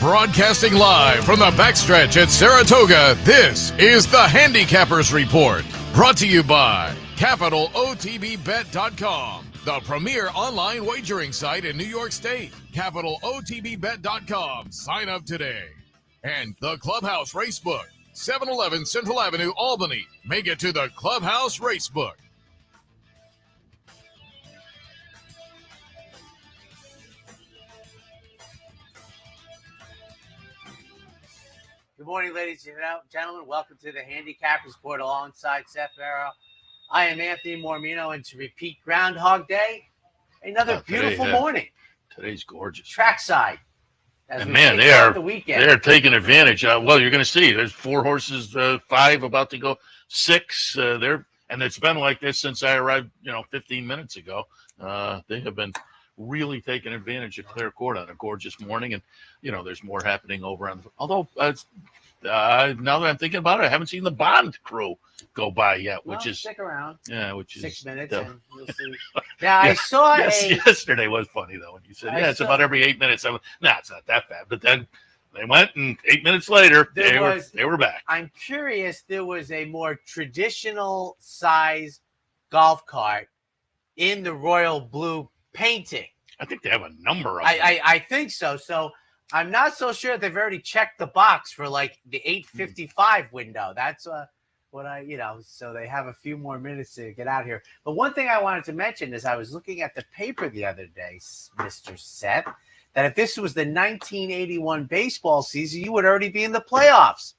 Broadcasting live from the backstretch at Saratoga, this is the Handicappers Report. Brought to you by CapitalOTBBet.com, the premier online wagering site in New York State. CapitalOTBBet.com. Sign up today. And the Clubhouse Racebook, 711 Central Avenue, Albany. Make it to the Clubhouse Racebook. Good morning, ladies and gentlemen. Welcome to the Handicappers Report alongside Seth and Merrow. I am Anthony Mormino, and to repeat Groundhog Day, another beautiful morning. Today's gorgeous. Trackside. And man, they're taking advantage. Well, you're going to see. There's 4 horses, 5 about to go 6. And it's been like this since I arrived, 15 minutes ago. They have been really taking advantage of clear court on a gorgeous morning, and there's more happening over on. Although now that I'm thinking about it, I haven't seen the Bond crew go by yet, which is stick around. Yeah, which is 6 minutes, and you'll see. Yeah, I saw yesterday was funny though when you said, it's about every 8 minutes. It's not that bad, but then they went, and 8 minutes later they were back. I'm curious. There was a more traditional size golf cart in the royal blue painting. I think they have a number of them. I think so. So I'm not so sure they've already checked the box for like the 8:55 window. That's what so they have a few more minutes to get out here. But one thing I wanted to mention is I was looking at the paper the other day, Mr. Seth, that if this was the 1981 baseball season, you would already be in the playoffs.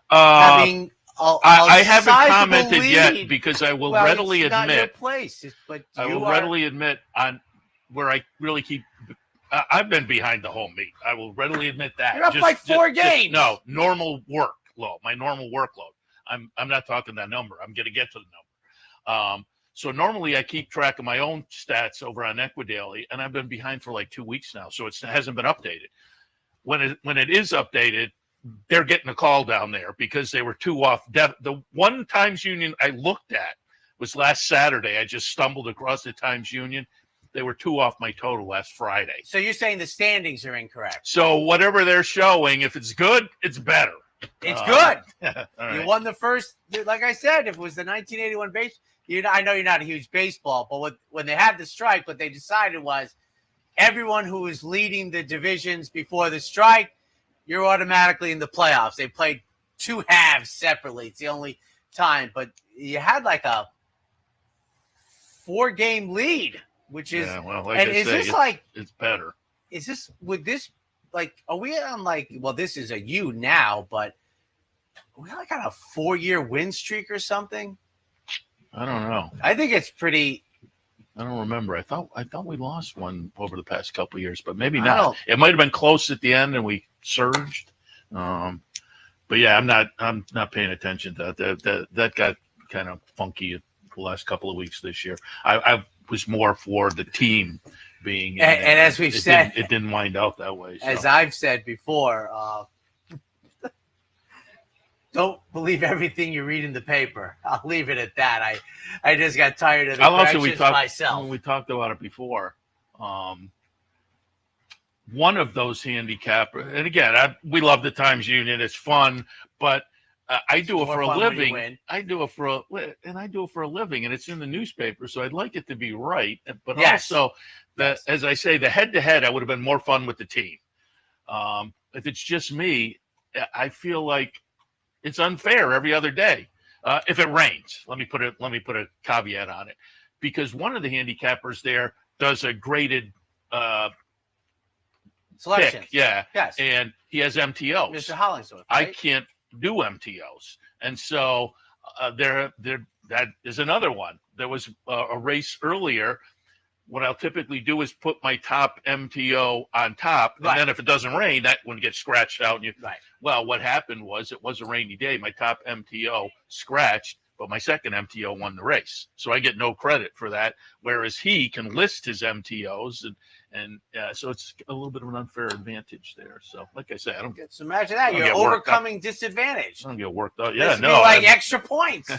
Having I haven't commented yet because I will readily admit. Not your place, but I will readily admit on where I really keep. I've been behind the home meet. I will readily admit that. You're up by 4 games. Normal workload. My normal workload. I'm not talking that number. I'm going to get to the number. So normally I keep track of my own stats over on Equidaily, and I've been behind for like 2 weeks now, so it hasn't been updated. When it is updated, they're getting a call down there because they were 2 off. The one Times Union I looked at was last Saturday. I just stumbled across the Times Union. They were 2 off my total last Friday. So you're saying the standings are incorrect? So whatever they're showing, if it's good, it's better. It's good. Right. You won the first. Like I said, if it was the 1981 base, I know you're not a huge baseball, but when they had the strike, what they decided was everyone who was leading the divisions before the strike, you're automatically in the playoffs. They played 2 halves separately. It's the only time. But you had like a 4-game lead, which is it's better. Is this are we on this is a U now, but are we on a 4-year win streak or something? I don't know. I think it's pretty. I don't remember. I thought we lost one over the past couple of years, but maybe not. It might have been close at the end and we surged. But yeah, I'm not paying attention to that. That got kind of funky the last couple of weeks this year. I was more for the team being and as we've said, it didn't wind out that way. So. As I've said before, don't believe everything you read in the paper. I'll leave it at that. I just got tired of the corrections myself. We talked about it before. One of those handicappers, and again, we love the Times Union. It's fun, but I do it for a living. I do it for a living, and it's in the newspaper, so I'd like it to be right. But also, as I say, the head-to-head, I would have been more fun with the team. If it's just me, I feel like it's unfair every other day. If it rains, let me put a caveat on it, because one of the handicappers there does a graded selection. Yes, and he has MTOs. Mr. Hollingsworth. I Right? can't do MTOs, and so that is another one. There was a race earlier. What I'll typically do is put my top MTO on top, and then if it doesn't rain, that one gets scratched out. And well, what happened was it was a rainy day. My top MTO scratched, but my second MTO won the race, so I get no credit for that. Whereas he can list his MTOs, and so it's a little bit of an unfair advantage there. So, like I said, I don't get. So imagine that you're overcoming disadvantage. I don't get worked out. Extra points.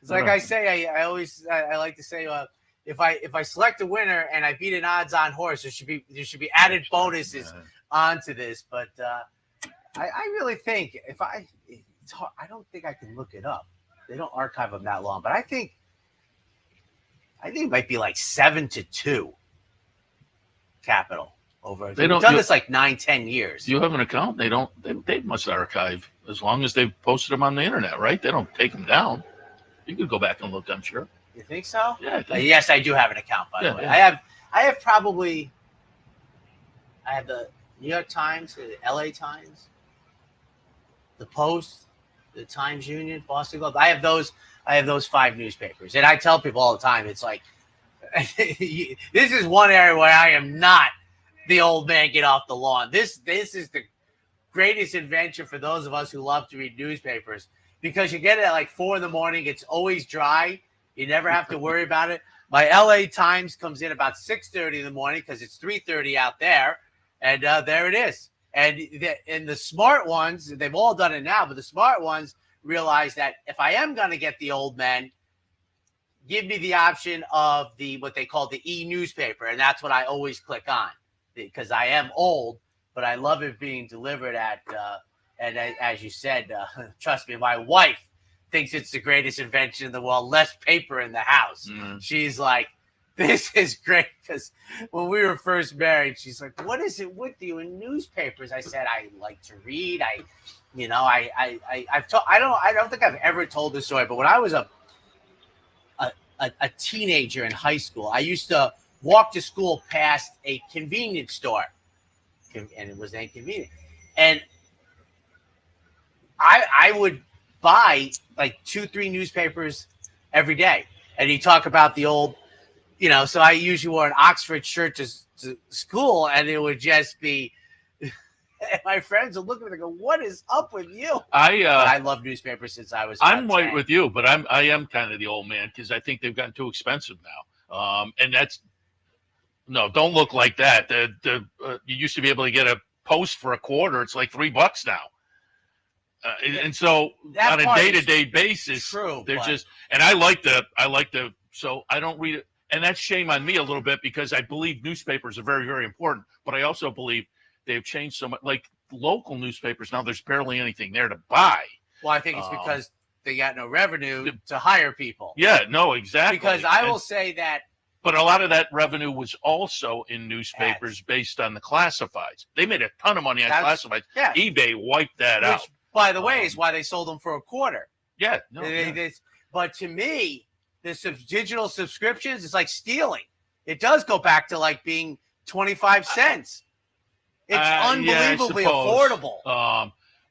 It's like I say, I like to say, if I select a winner and I beat an odds-on horse, there should be added bonuses onto this. But I really think I don't think I can look it up. They don't archive them that long, but I think it might be like 7-2 Capital over. They've done this like 9-10 years. You have an account? They must archive as long as they've posted them on the internet, right? They don't take them down. You could go back and look, I'm sure. You think so? Yeah. Yes, I do have an account, by the way. Yeah. I have probably the New York Times, the LA Times, the Post, the Times Union, Boston Globe. I have those 5 newspapers. And I tell people all the time, it's like, this is one area where I am not the old man get off the lawn. This is the greatest invention for those of us who love to read newspapers, because you get it at like 4 a.m. It's always dry. You never have to worry about it. My LA Times comes in about 6:30 in the morning because it's 3:30 out there. And there it is. And the smart ones, they've all done it now, but the smart ones realize that if I am going to get the old men, give me the option of what they call the e-newspaper. And that's what I always click on, because I am old, but I love it being delivered at, and as you said, trust me, my wife thinks it's the greatest invention in the world, less paper in the house. Mm-hmm. She's like, this is great, because when we were first married, she's like, what is it with you in newspapers? I said, I like to read. I don't think I've ever told this story, but when I was a teenager in high school, I used to walk to school past a convenience store, and it was inconvenient. And I would buy like 2-3 newspapers every day. And you talk about the old, so I usually wore an Oxford shirt to school, and it would just be, my friends would look at me and go, what is up with you? I love newspapers since I was I'm right with you, but I am kind of the old man, because I think they've gotten too expensive now. And that's, no, don't look like that. You used to be able to get a Post for $0.25. It's like $3 now. And so on a day-to-day basis, they're just, and I like the, so I don't read it. And that's shame on me a little bit, because I believe newspapers are very, very important. But I also believe they've changed so much. Like local newspapers now, there's barely anything there to buy. Well, I think it's because they got no revenue to hire people. Yeah, no, exactly. Because I will say that. But a lot of that revenue was also in newspapers based on the classifieds. They made a ton of money on classifieds. Yeah. eBay wiped that out. By the way, is why they sold them for $0.25. Yeah. But to me, the digital subscriptions is like stealing. It does go back to like being 25 cents. It's unbelievably affordable.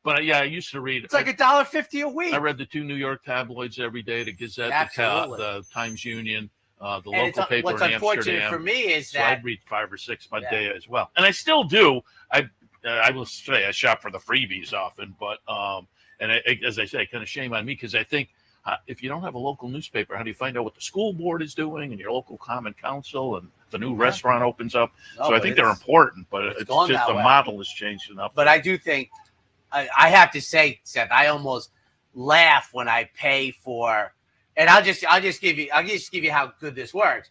But I used to read. It's like $1.50 a week. I read the 2 New York tabloids every day: the Gazette, the Times Union, the local paper. What's in unfortunate Amsterdam. for me is so that I'd read 5 or 6 a day as well, and I still do. I will say I shop for the freebies often, but as I say, kind of shame on me, because I think if you don't have a local newspaper, how do you find out what the school board is doing and your local common council and the new restaurant opens up? So I think they're important, but it's just the model has changed enough. But I do think I have to say, Seth, I almost laugh when I pay for, and I'll just give you how good this works.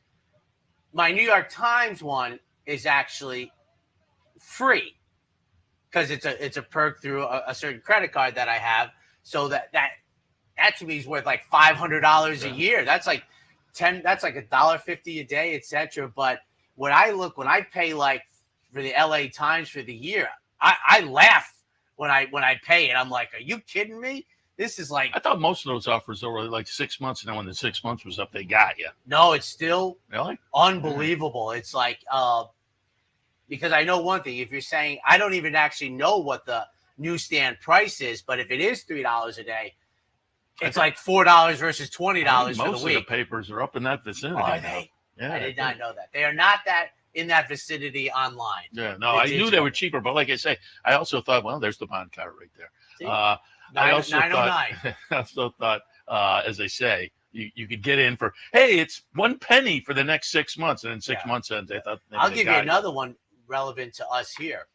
My New York Times one is actually free, because it's a perk through a certain credit card that I have. So that to me is worth like $500 a year. That's like $1.50 a day, etc. But when I pay like for the LA Times for the year, I laugh when I pay it. I'm like, are you kidding me? This is like, I thought most of those offers were like 6 months, and then when the 6 months was up, they got you. No, it's still really unbelievable. It's like because I know one thing. If you're saying, I don't even actually know what the newsstand price is, but if it is $3 a day, it's like $4 versus $20 for the week. Most of the papers are up in that vicinity. Are they? Yeah, I did not know that. They are not in that vicinity online. Yeah, no, I knew they were cheaper, but like I say, I also thought, well, there's the bond car right there. See? I also thought, as I say, you could get in for, hey, it's 1 penny for the next 6 months, and then 6 months ends. I thought I'll give you another one relevant to us here.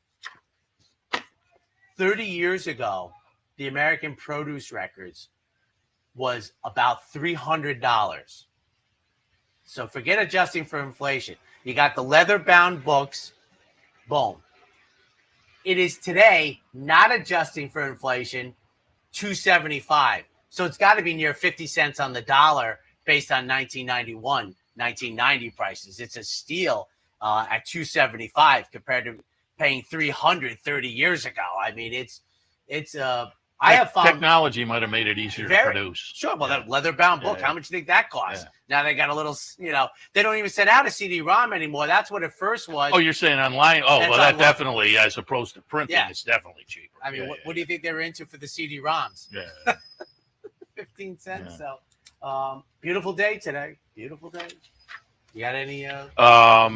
30 years ago, the American Produce Records was about $300. So forget adjusting for inflation. You got the leather-bound books. Boom. It is today, not adjusting for inflation, $2.75. So it's got to be near 50 cents on the dollar based on 1991, 1990 prices. It's a steal at $2.75 compared to paying $330 years ago. I mean, I have found technology might have made it easier to produce. Sure. Well, that leather-bound book, how much do you think that costs? Now they got a little, they don't even send out a CD-ROM anymore. That's what it first was. Oh, you're saying online? Oh, well, that definitely, as opposed to printing, it's definitely cheaper. I mean, what do you think they were into for the CD-ROMs? Yeah. 15 cents. Yeah. So, beautiful day today. Beautiful day. You got any? I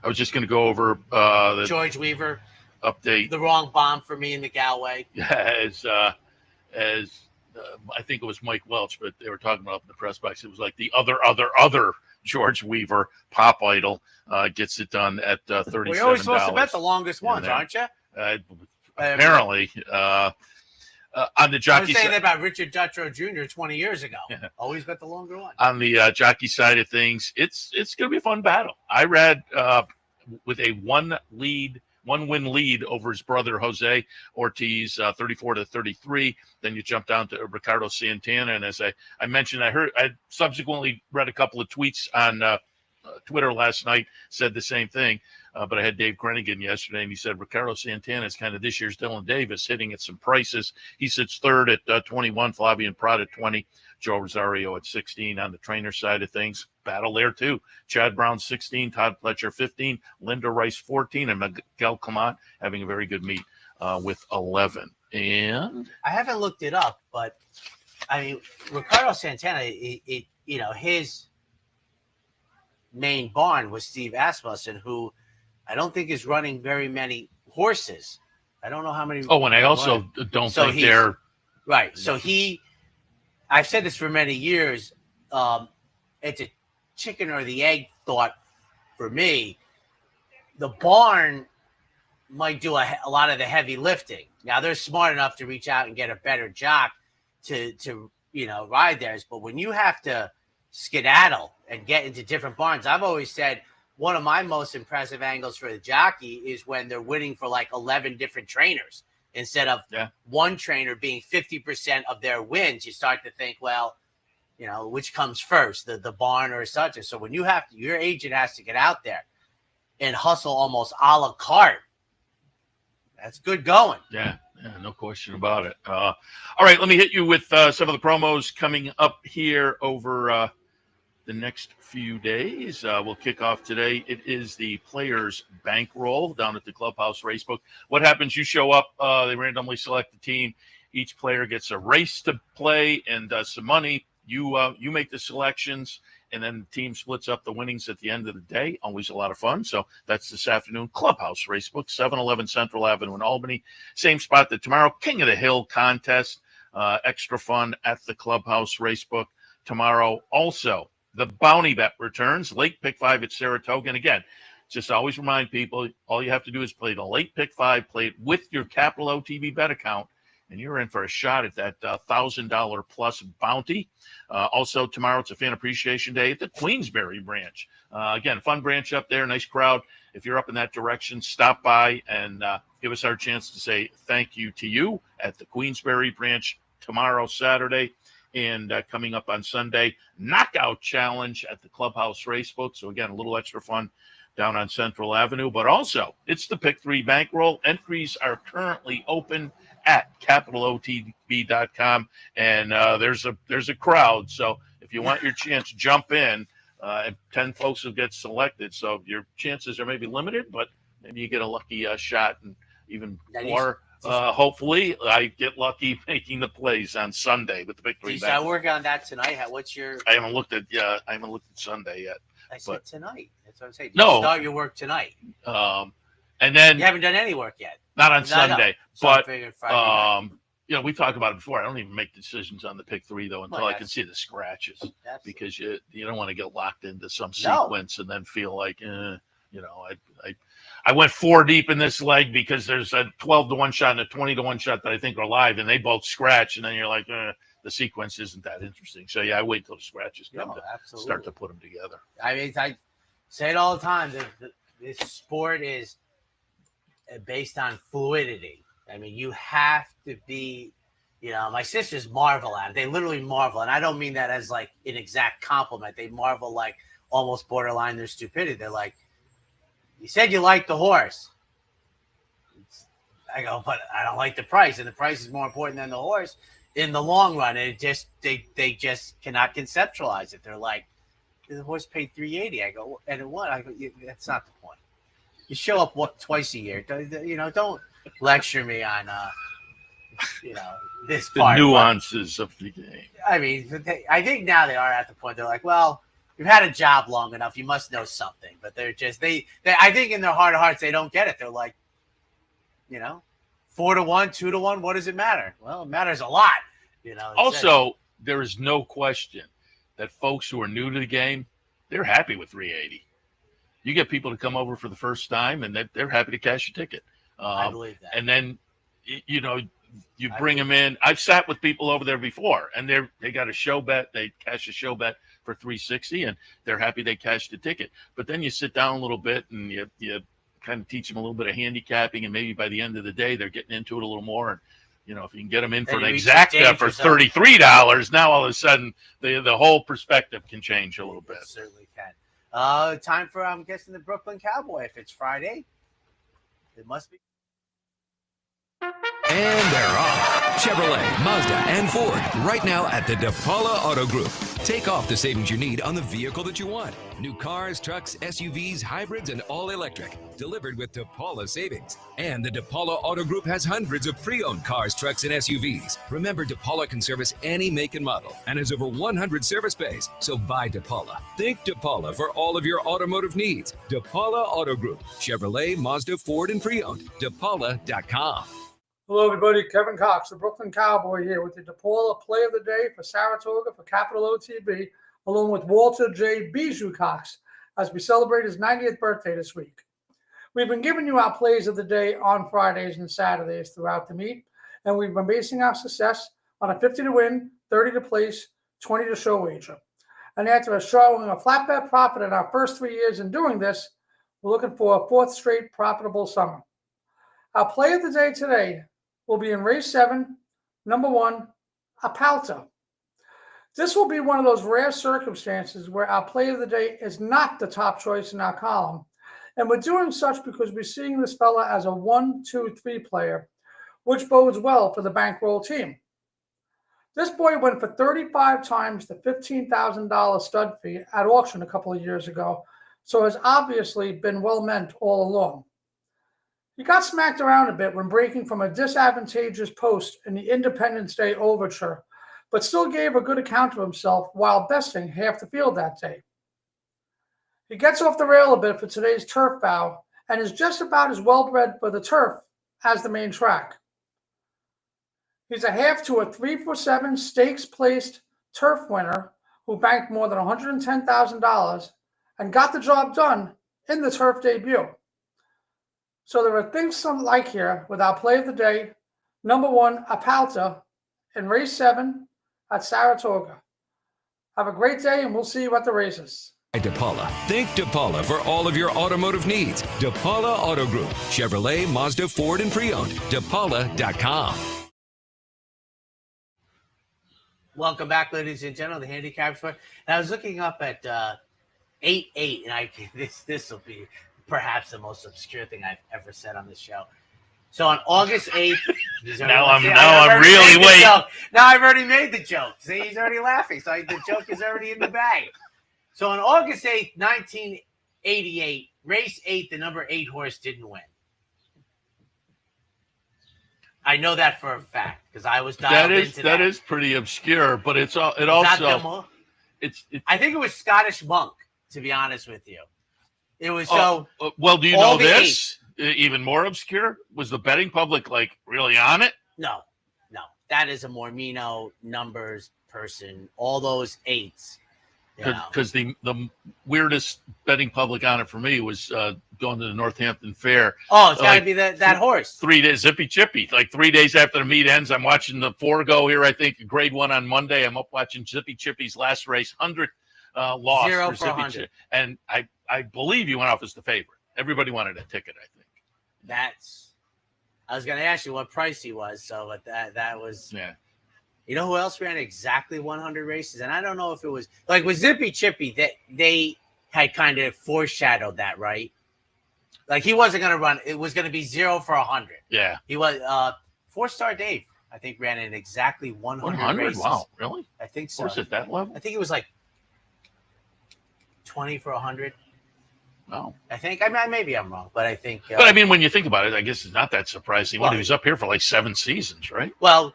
was just going to go over the George Weaver update. The wrong bomb for me in the Galway. As I think it was Mike Welch, but they were talking about in the press box. It was like the other George Weaver pop idol gets it done at $37. Well, you're always supposed to bet the longest ones, aren't you? Apparently. On the jockey I was saying that about Richard Dutrow Jr. 20 years ago. Always bet the longer one. On the jockey side of things, it's going to be a fun battle. I read with a one-win lead over his brother Jose Ortiz, 34-33. Then you jump down to Ricardo Santana, and as I mentioned, I subsequently read a couple of tweets on Twitter last night, said the same thing. But I had Dave Grenigan yesterday, and he said Ricardo Santana is kind of this year's Dylan Davis, hitting at some prices. He sits third at 21, Flavian Prat at 20, Joe Rosario at 16 on the trainer side of things. Battle there, too. Chad Brown, 16, Todd Pletcher, 15, Linda Rice, 14, and Miguel Clement having a very good meet with 11. And I haven't looked it up, but, I mean, Ricardo Santana, his main barn was Steve Asmussen, who I don't think is running very many horses. I don't know how many. Oh, and I also don't think they're right. So I've said this for many years. It's a chicken or the egg thought for me. The barn might do a lot of the heavy lifting. Now they're smart enough to reach out and get a better jock to ride theirs. But when you have to skedaddle and get into different barns, I've always said one of my most impressive angles for the jockey is when they're winning for like 11 different trainers instead of one trainer being 50% of their wins. You start to think, well, which comes first, the barn or such. And so when your agent has to get out there and hustle almost a la carte, that's good going. Yeah, no question about it. All right, let me hit you with some of the promos coming up here over the next few days. We'll kick off today. It is the Players Bankroll down at the Clubhouse Racebook. What happens? You show up, they randomly select the team. Each player gets a race to play and some money. You make the selections, and then the team splits up the winnings at the end of the day. Always a lot of fun. So that's this afternoon. Clubhouse Racebook, 711 Central Avenue in Albany. Same spot that tomorrow. King of the Hill contest. Extra fun at the Clubhouse Racebook tomorrow. Also, the Bounty Bet returns. Late Pick 5 at Saratoga. And again, just always remind people, all you have to do is play the Late Pick 5, play it with your Capital OTB Bet account, and you're in for a shot at that $1,000 plus bounty. Also, tomorrow, it's a Fan Appreciation Day at the Queensbury branch. Again, fun branch up there, nice crowd. If you're up in that direction, stop by and give us our chance to say thank you to you at the Queensbury branch tomorrow, Saturday. And coming up on Sunday, Knockout Challenge at the Clubhouse Racebook. So, again, a little extra fun down on Central Avenue. But also, it's the Pick 3 Bankroll. Entries are currently open at capitalotb.com. And there's a crowd. So, if you want your chance, jump in. And 10 folks will get selected. So, your chances are maybe limited, but maybe you get a lucky shot and even more. Hopefully, I get lucky making the plays on Sunday with the Pick 3 Bank. So I work on that tonight. What's your? I haven't looked at Sunday yet. I said tonight. That's what I'm saying. No, you start your work tonight. And then you haven't done any work yet. Not on Sunday, but we talked about it before. I don't even make decisions on the Pick 3 though until I can see the scratches, because you don't want to get locked into some sequence and then feel like I went 4 deep in this leg because there's a 12-to-1 shot and a 20-to-1 shot that I think are live, and they both scratch, and then you're like, the sequence isn't that interesting. So yeah, I wait till the scratches come to absolutely. start to put them together. I mean, I say it all the time. This sport is based on fluidity. I mean, you have to be, my sisters marvel at it. They literally marvel. And I don't mean that as like an exact compliment. They marvel like almost borderline their stupidity. They're like, you said you liked the horse. I go, but I don't like the price. And the price is more important than the horse in the long run. And they just cannot conceptualize it. They're like, the horse paid $380. I go, and it what? I go, that's not the point. You show up twice a year. Don't lecture me on this part. The nuances of the game. I mean, I think now they are at the point they're like, well, you've had a job long enough, you must know something. But they're just they I think in their heart of hearts they don't get it. They're like, 4-1, 2-1. What does it matter? Well, it matters a lot. Also, there is no question that folks who are new to the game, they're happy with 380. You get people to come over for the first time, and they're happy to cash a ticket. I believe that. And then, you bring them in. I've sat with people over there before, and they got a show bet. They cash a show bet for 360, and they're happy they cashed the ticket. But then you sit down a little bit, and you kind of teach them a little bit of handicapping, and maybe by the end of the day, they're getting into it a little more. And if you can get them in for an exacta for $33, now all of a sudden the whole perspective can change a little bit. It certainly can. Time for, I'm guessing, the Brooklyn Cowboy. If it's Friday, it must be. And they're off. Chevrolet, Mazda, and Ford right now at the DePaula Auto Group. Take off the savings you need on the vehicle that you want. New cars, trucks, SUVs, hybrids, and all electric. Delivered with DePaula savings. And the DePaula Auto Group has hundreds of pre-owned cars, trucks, and SUVs. Remember, DePaula can service any make and model and has over 100 service bays. So buy DePaula. Think DePaula for all of your automotive needs. DePaula Auto Group. Chevrolet, Mazda, Ford, and pre-owned. DePaula.com. Hello, everybody. Kevin Cox, the Brooklyn Cowboy, here with the DePaula Play of the Day for Saratoga for Capital OTB, along with Walter J. Bijou Cox, as we celebrate his 90th birthday this week. We've been giving you our plays of the day on Fridays and Saturdays throughout the meet, and we've been basing our success on a 50 to win, 30 to place, 20 to show wager. And after showing a flat bet profit in our first 3 years in doing this, we're looking for a fourth straight profitable summer. Our play of the day today will be in race 7, number 1, Apalta. This will be one of those rare circumstances where our play of the day is not the top choice in our column. And we're doing such because we're seeing this fella as a 1, 2, 3 player, which bodes well for the bankroll team. This boy went for 35 times the $15,000 stud fee at auction a couple of years ago, so has obviously been well meant all along. He got smacked around a bit when breaking from a disadvantageous post in the Independence Day Overture, but still gave a good account of himself while besting half the field that day. He gets off the rail a bit for today's turf bow and is just about as well-bred for the turf as the main track. He's a half to a 3-for-7 stakes-placed turf winner who banked more than $110,000 and got the job done in the turf debut. So there are things to like here with our play of the day, number 1, Apalta, in race 7 at Saratoga. Have a great day, and we'll see you at the races. DePaula. Think DePaula for all of your automotive needs. DePaula Auto Group. Chevrolet, Mazda, Ford, and pre-owned. DePaula.com. Welcome back, ladies and gentlemen, the Handicappers Report. And I was looking up at 8-8, and this will be perhaps the most obscure thing I've ever said on this show. So on August 8th, now I'm really waiting. Now I've already made the joke. See, he's already laughing. So the joke is already in the bag. So on August 8th, 1988, race 8, the number 8 horse didn't win. I know that for a fact because I was dialed into that. That is pretty obscure, but I think it was Scottish Monk, to be honest with you. It was well, do you know this? Even more obscure? Was the betting public really on it? No. That is a Mormino numbers person. All those 8s. because the weirdest betting public on it for me was going to the Northampton Fair. Oh, it's got to be that horse. 3 days, Zippy Chippy. Like 3 days after the meet ends, I'm watching the 4 go here. I think grade 1 on Monday. I'm up watching Zippy Chippy's last race, 100th loss 0 for for Zippy 100. Chippy. And I believe he went off as the favorite. Everybody wanted a ticket, I think. I was going to ask you what price he was. So that was. Yeah. You know who else ran exactly 100 races? And I don't know if it was like with Zippy Chippy that they had kind of foreshadowed that, right? Like he wasn't going to run. It was going to be 0 for 100. Yeah. He was 4-star Dave, I think, ran in exactly 100 races. Wow. Really? I think so. Was it that level? I think it was like 20 for 100. No. I think. I mean, maybe I'm wrong, but I think. But I mean, when you think about it, I guess it's not that surprising. Well, He was up here for like 7 seasons, right? Well,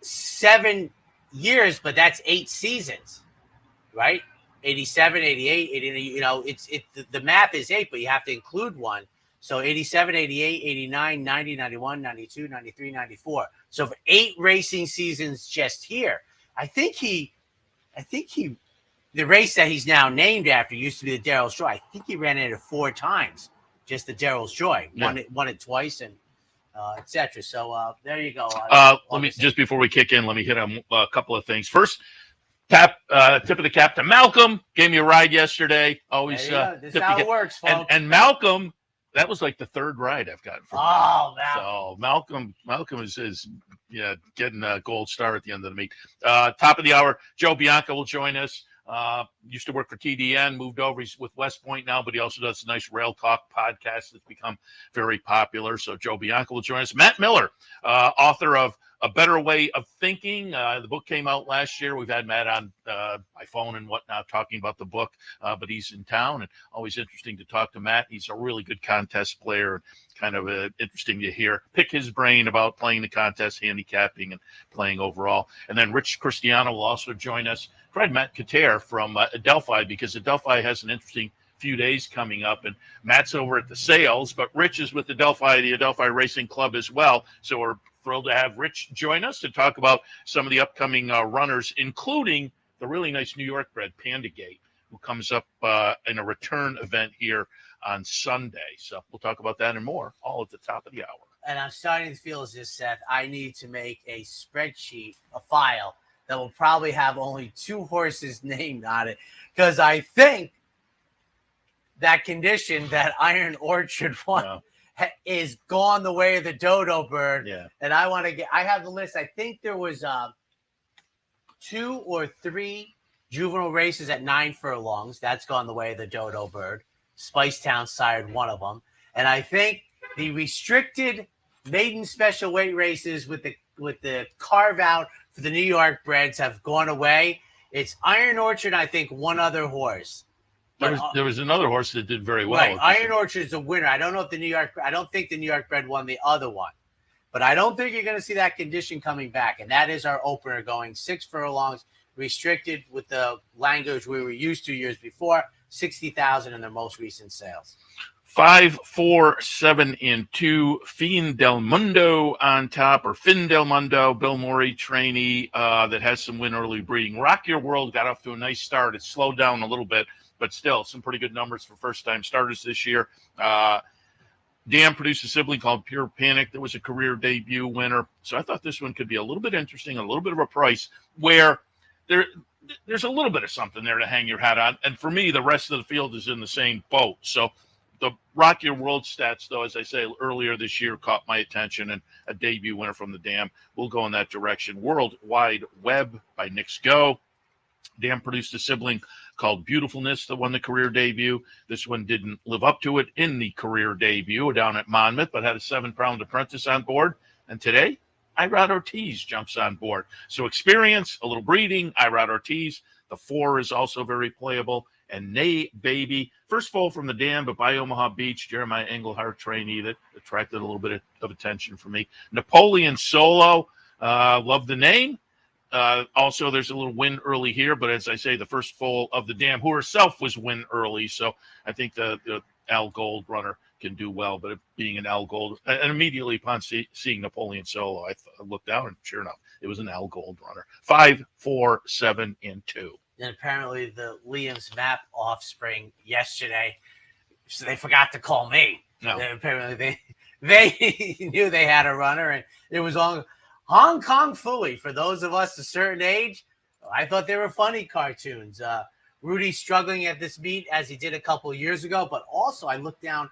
7 years, but that's 8 seasons, right? 87, 88, 80, you know, the math is 8, but you have to include one. So 87, 88, 89, 90, 91, 92, 93, 94. So for 8 racing seasons just here, I think the race that he's now named after used to be the Daryl's Joy. I think he ran it 4 times, just the Daryl's Joy. Yeah. Won it twice and etc. So there you go. Let me just before we kick in, let me hit on a couple of things. First, tip of the cap to Malcolm. Gave me a ride yesterday. Always this is how it works, folks. And Malcolm, that was like the 3rd ride I've gotten from him. Oh, Malcolm. So Malcolm is getting a gold star at the end of the meet. Top of the hour, Joe Bianca will join us. Used to work for TDN, moved over. He's with West Point now, but he also does a nice Rail Talk podcast that's become very popular. So Joe Bianca will join us. Matt Miller, author of A Better Way of Thinking. The book came out last year. We've had Matt on my phone and whatnot talking about the book, but he's in town and always interesting to talk to Matt. He's a really good contest player, kind of interesting to pick his brain about playing the contest, handicapping, and playing overall. And then Rich Cristiano will also join us. Fred Matt Kater from Adelphi, because Adelphi has an interesting few days coming up, and Matt's over at the sales, but Rich is with Adelphi, the Adelphi Racing Club as well. So we're thrilled to have Rich join us to talk about some of the upcoming runners, including the really nice New York bred Panda Gate, who comes up in a return event here on Sunday. So we'll talk about that and more, all at the top of the hour. And I'm starting to feel as this, Seth, I need to make a spreadsheet, a file that will probably have only 2 horses named on it, because I think that condition that Iron Orchard won is gone the way of the dodo bird. Yeah. And I have the list. I think there was 2 or 3 juvenile races at 9 furlongs. That's gone the way of the dodo bird. Spicetown sired one of them. And I think the restricted maiden special weight races with the carve out for the New York breds have gone away. It's Iron Orchard, I think, one other horse. There was another horse that did very well. Right. Iron Orchard is a winner. I don't think the New York bred won the other one. But I don't think you're going to see that condition coming back. And that is our opener, going 6 furlongs, restricted with the language we were used to years before, 60,000 in their most recent sales. 5, 4, 7, and 2. Fin del Mundo on top, or Fin del Mundo, Bill Morey trainee that has some win early breeding. Rock Your World got off to a nice start. It slowed down a little bit, but still some pretty good numbers for first-time starters this year. Dan produced a sibling called Pure Panic that was a career debut winner. So I thought this one could be a little bit interesting, a little bit of a price where there's a little bit of something there to hang your hat on. And for me, the rest of the field is in the same boat. So the Rock Your World stats, though, as I say, earlier this year caught my attention, and a debut winner from the Dam will go in that direction. World Wide Web by Nick's Go. Dan produced a sibling called Beautifulness that won the career debut. This one didn't live up to it in the career debut down at Monmouth, but had a 7-pound apprentice on board. And today, Irad Ortiz jumps on board. So experience, a little breeding, Irad Ortiz. The 4 is also very playable. And Nay Baby, first foal from the Dam, but by Omaha Beach, Jeremiah Engelhardt trainee that attracted a little bit of attention for me. Napoleon Solo, love the name. Also, there's a little win early here, but as I say, the first foal of the Dam, who herself was win early. So I think the Al Gold runner can do well, but being an Al Gold, and immediately upon seeing Napoleon Solo, I looked down and sure enough, it was an Al Gold runner. 5, 4, 7, and 2. and apparently the Liam's Map offspring yesterday, so they forgot to call me. No. And apparently they knew they had a runner, and it was on Hong Kong Phooey. For those of us a certain age, I thought they were funny cartoons. Rudy's struggling at this meet as he did a couple of years ago, but also I looked down.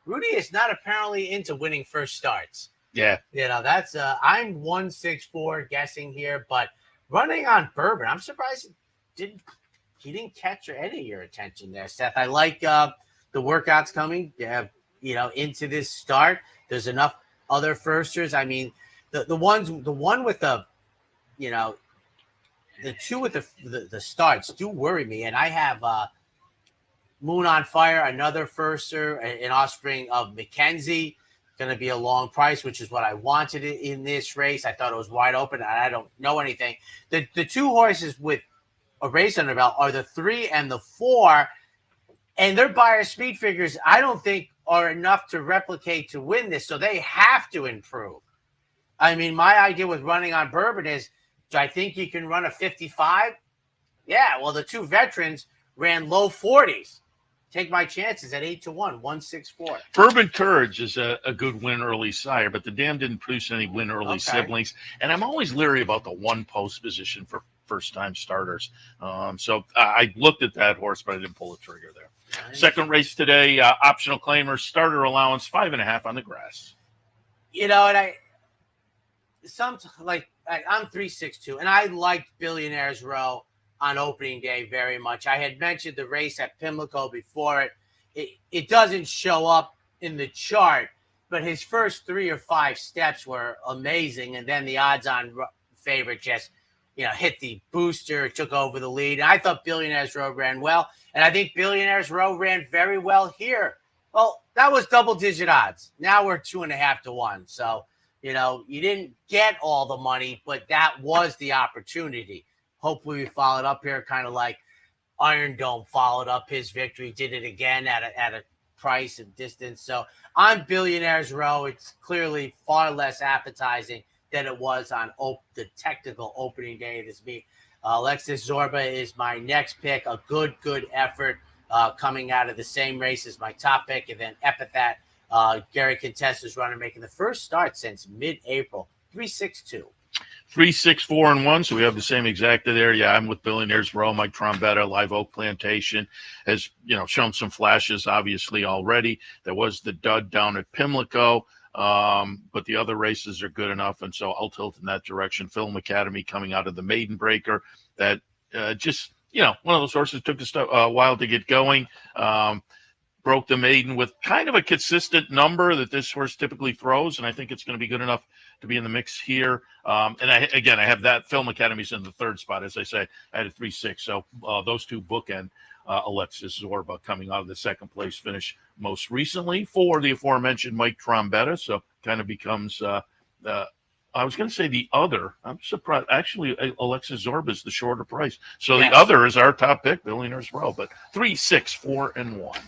Rudy is not apparently into winning first starts. Yeah. That's I'm 164 guessing here, but running on Bourbon, I'm surprised he didn't catch any of your attention there, Seth. I like the workouts coming, into this start. There's enough other firsters. I mean, the one with the two with the starts do worry me, and I have Moon on Fire, another firster, an offspring of Mackenzie. Going to be a long price, which is what I wanted in this race. I thought it was wide open, and I don't know anything. The two horses with a race under belt are the 3 and the 4, and their buyer speed figures I don't think are enough to replicate to win this, so they have to improve. I mean, my idea with running on Bourbon is, do I think you can run a 55? Yeah, well, the two veterans ran low 40s. Take my chances at 8-1, 164. Bourbon Courage is a good win early sire, but the dam didn't produce any win early siblings. And I'm always leery about the one post position for first-time starters. So I looked at that horse, but I didn't pull the trigger there. Second race today, optional claimers, starter allowance, 5.5 on the grass. And I'm 362, and I liked Billionaires Row on opening day very much. I had mentioned the race at Pimlico before it doesn't show up in the chart, but his first 3 or 5 steps were amazing, and then the odds-on favorite just hit the booster, took over the lead. And I thought Billionaires Row ran well, and I think Billionaires Row ran very well here. Well, that was double-digit odds. Now we're 2.5 to 1. So, you didn't get all the money, but that was the opportunity. Hopefully we followed up here, kind of like Iron Dome followed up his victory, did it again at a price and distance. So on Billionaires Row, it's clearly far less appetizing than it was on the technical opening day of this meet. Alexis Zorba is my next pick, a good effort coming out of the same race as my top pick, and then Epithet, Gary Contessa's runner, making the first start since mid-April, 362. 3, 6, 4, and 1. So we have the same exacta there. Yeah, I'm with Billionaires Row. Mike Trombetta, Live Oak Plantation has shown some flashes, obviously already. There was the dud down at Pimlico, but the other races are good enough, and so I'll tilt in that direction. Film Academy coming out of the Maiden Breaker, that just one of those horses took a while to get going. Broke the maiden with kind of a consistent number that this horse typically throws, and I think it's going to be good enough to be in the mix here. And I have that. Film Academy's in the third spot. As I say, I had a 3-6. So those two bookend Alexis Zorba coming out of the second place finish most recently for the aforementioned Mike Trombetta. So kind of becomes I was going to say the other. I'm surprised. Actually, Alexis Zorba is the shorter price. So yes. The other is our top pick, Billionaires Row. But 3, 6, 4, and 1.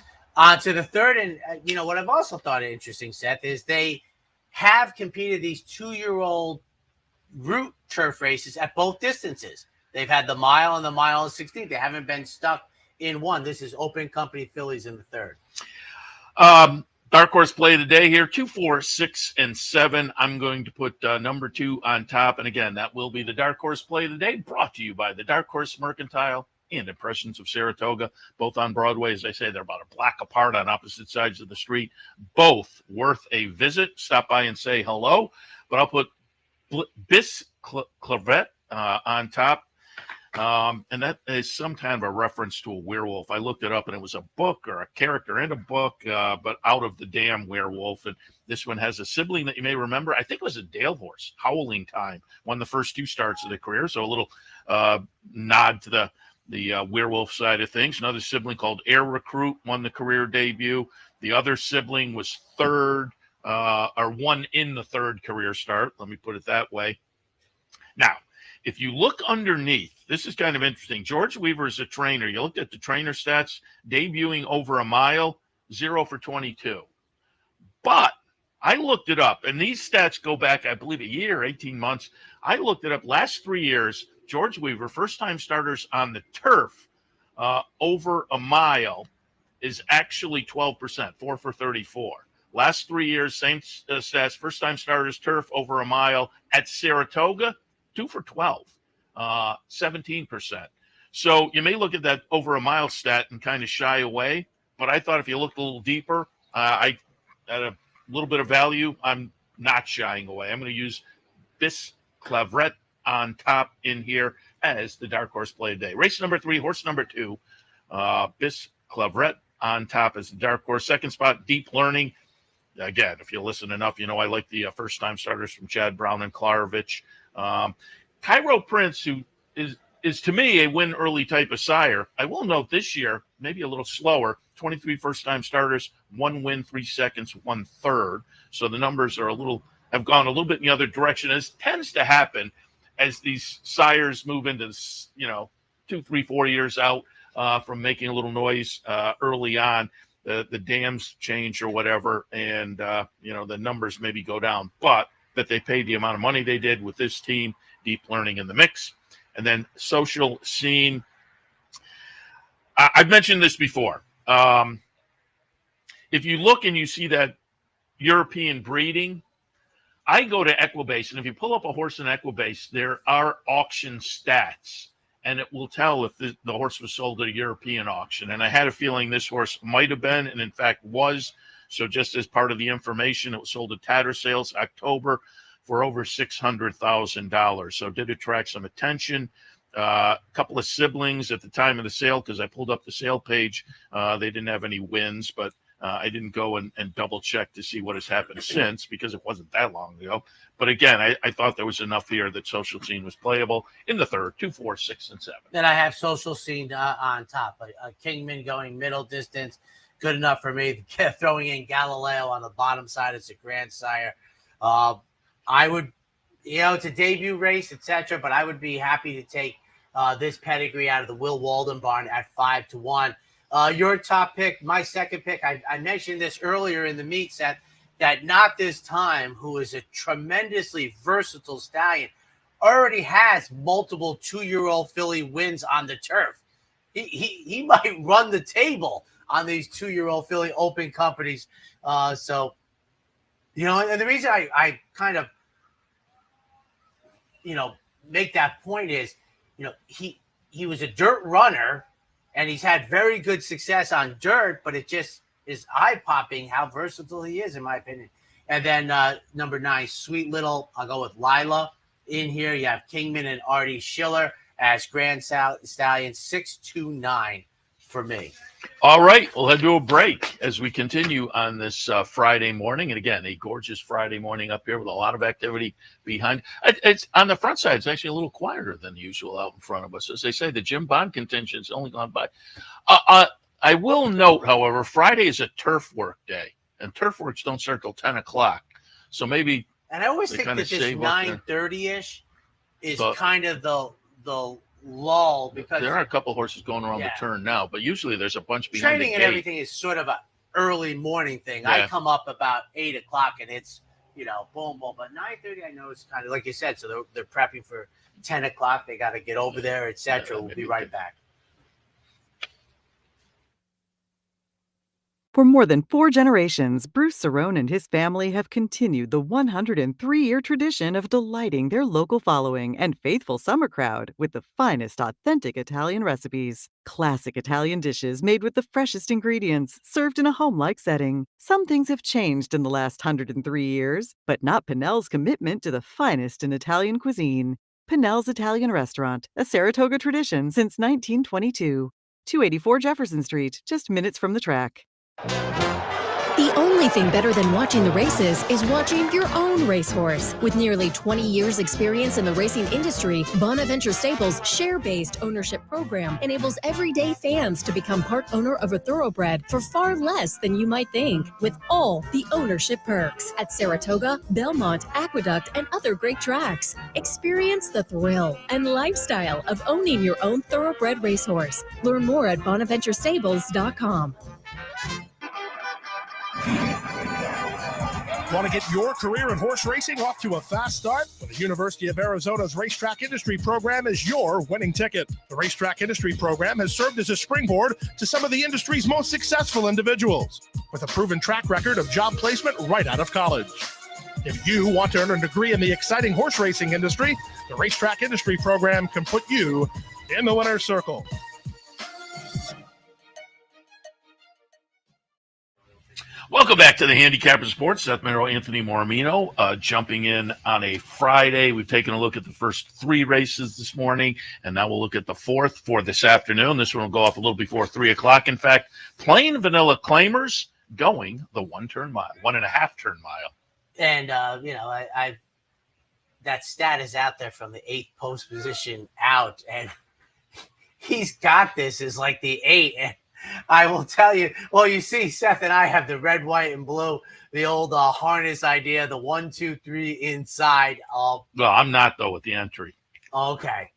To the third, and what I've also thought interesting, Seth, is they have competed these 2-year-old route turf races at both distances. They've had the mile and the mile and 16. They haven't been stuck in one. This is Open Company fillies in the third. Dark horse play of the day here, 2, 4, 6, and 7. I'm going to put number 2 on top. And again, that will be the dark horse play of the day, brought to you by the Dark Horse Mercantile and Impressions of Saratoga, both on Broadway. As I say, they're about a block apart on opposite sides of the street. Both worth a visit. Stop by and say hello. But I'll put Bis Clavet on top. And that is some kind of a reference to a werewolf. I looked it up, and it was a book or a character in a book, but out of the damn werewolf. And this one has a sibling that you may remember. I think it was a Dale horse, Howling Time, won the first 2 starts of the career. So a little nod to the werewolf side of things. Another sibling called Air Recruit won the career debut. The other sibling was third, or won in the third career start. Let me put it that way. Now, if you look underneath, this is kind of interesting. George Weaver is a trainer. You looked at the trainer stats, debuting over a mile, 0 for 22. But I looked it up, and these stats go back, I believe, a year, 18 months. I looked it up. Last 3 years, George Weaver, first-time starters on the turf over a mile is actually 12%, 4 for 34. Last 3 years, same stats, first-time starters turf over a mile at Saratoga, 2 for 12, 17%. So you may look at that over a mile stat and kind of shy away, but I thought if you looked a little deeper, I at a little bit of value, I'm not shying away. I'm going to use Bis Clavret on top in here as the dark horse play of the day. Race number 3, horse number 2, Bis Clavret on top as the dark horse. Second spot, Deep Learning. Again, if you listen enough, you know I like the first-time starters from Chad Brown and Klarovich. Cairo Prince, who is to me a win early type of sire. I will note this year, maybe a little slower, 23 first-time starters, 1 win, 3 seconds, 1/3. So the numbers are have gone a little bit in the other direction, as tends to happen as these sires move into, 2, 3, 4 years out from making a little noise early on. The dams change or whatever, and the numbers maybe go down, but that they paid the amount of money they did with this team, Deep Learning in the mix. And then Social Scene. I've mentioned this before. If you look and you see that European breeding, I go to Equibase, and if you pull up a horse in Equibase, there are auction stats, and it will tell if the horse was sold at a European auction. And I had a feeling this horse might have been, and in fact was. So just as part of the information, it was sold at Tatter Sales October for over $600,000. So did attract some attention. A couple of siblings at the time of the sale, because I pulled up the sale page. They didn't have any wins, but I didn't go and double check to see what has happened since, because it wasn't that long ago. But again, I thought there was enough here that Social Scene was playable in the third, 2, 4, 6, and 7. Then I have Social Scene on top. A Kingman going middle distance, good enough for me. Throwing in Galileo on the bottom side as a grandsire. I would, it's a debut race, etc., but I would be happy to take this pedigree out of the Will Walden barn at 5-1. Your top pick, my second pick, I mentioned this earlier in the meet set, that Not This Time, who is a tremendously versatile stallion, already has multiple 2-year-old filly wins on the turf. He might run the table on these 2-year-old filly open companies. And the reason I kind of, make that point is, he was a dirt runner, and he's had very good success on dirt, but it just is eye-popping how versatile he is, in my opinion. And then number 9, Sweet Little, I'll go with Lila. In here, you have Kingman and Artie Schiller as Grand Stallion, 6-2-9 for me. All right, we'll head to a break as we continue on this Friday morning. And again, a gorgeous Friday morning up here with a lot of activity behind. It's on the front side. It's actually a little quieter than usual out in front of us. As they say, the Jim Bond contingent's only gone by. I will note, however, Friday is a turf work day, and turf works don't start till 10 o'clock. So maybe. And I always think that this 9:30-ish is kind of the lull, because there are a couple horses going around the turn now, but usually there's a bunch behind training the and gate. everything is sort of an early morning thing. Yeah. I come up about 8 o'clock and it's boom, but 9:30 I know it's kind of like you said, so they're prepping for 10 o'clock. They got to get over there, etc. We'll be right back. For more than 4 generations, Bruce Cerrone and his family have continued the 103-year tradition of delighting their local following and faithful summer crowd with the finest authentic Italian recipes. Classic Italian dishes made with the freshest ingredients, served in a home-like setting. Some things have changed in the last 103 years, but not Pinnell's commitment to the finest in Italian cuisine. Pinnell's Italian Restaurant, a Saratoga tradition since 1922. 284 Jefferson Street, just minutes from the track. The only thing better than watching the races is watching your own racehorse. With nearly 20 years experience in the racing industry, Bonaventure Stables' share-based ownership program enables everyday fans to become part owner of a thoroughbred for far less than you might think, with all the ownership perks at Saratoga, Belmont, Aqueduct, and other great tracks. Experience the thrill and lifestyle of owning your own thoroughbred racehorse. Learn more at bonaventurestables.com. Want to get your career in horse racing off to a fast start? Well, the University of Arizona's Racetrack Industry Program is your winning ticket. The Racetrack Industry Program has served as a springboard to some of the industry's most successful individuals, with a proven track record of job placement right out of college. If you want to earn a degree in the exciting horse racing industry, the Racetrack Industry Program can put you in the winner's circle. Welcome back to the Handicappers Report. Seth, Merrow, Anthony, Mormino, jumping in on a Friday. We've taken a look at the first 3 races this morning, and now we'll look at the 4th for this afternoon. This one will go off a little before 3 o'clock. In fact, plain vanilla claimers going the 1.5 turn mile. And, I that stat is out there from the 8th post position out, and he's got this as like the 8. And I will tell you, well, you see, Seth and I have the red, white, and blue, the old harness idea, the 1, 2, 3 inside. Well, I'm not, though, with the entry. Okay.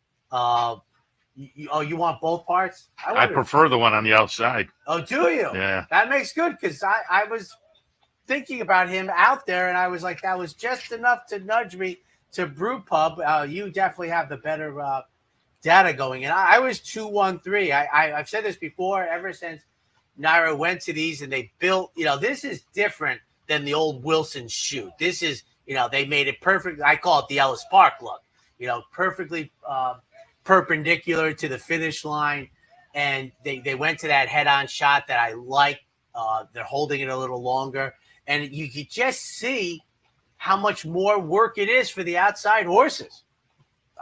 You want both parts? I prefer the one on the outside. Oh, do you? Yeah. That makes good, because I was thinking about him out there, and I was like, that was just enough to nudge me to Brew Pub. You definitely have the better data going. And I was 2-1-3. I've said this before, ever since Naira went to these and they built, this is different than the old Wilson shoot. This is, they made it perfect. I call it the Ellis Park look, perfectly perpendicular to the finish line. And they went to that head-on shot that I like. They're holding it a little longer. And you could just see how much more work it is for the outside horses.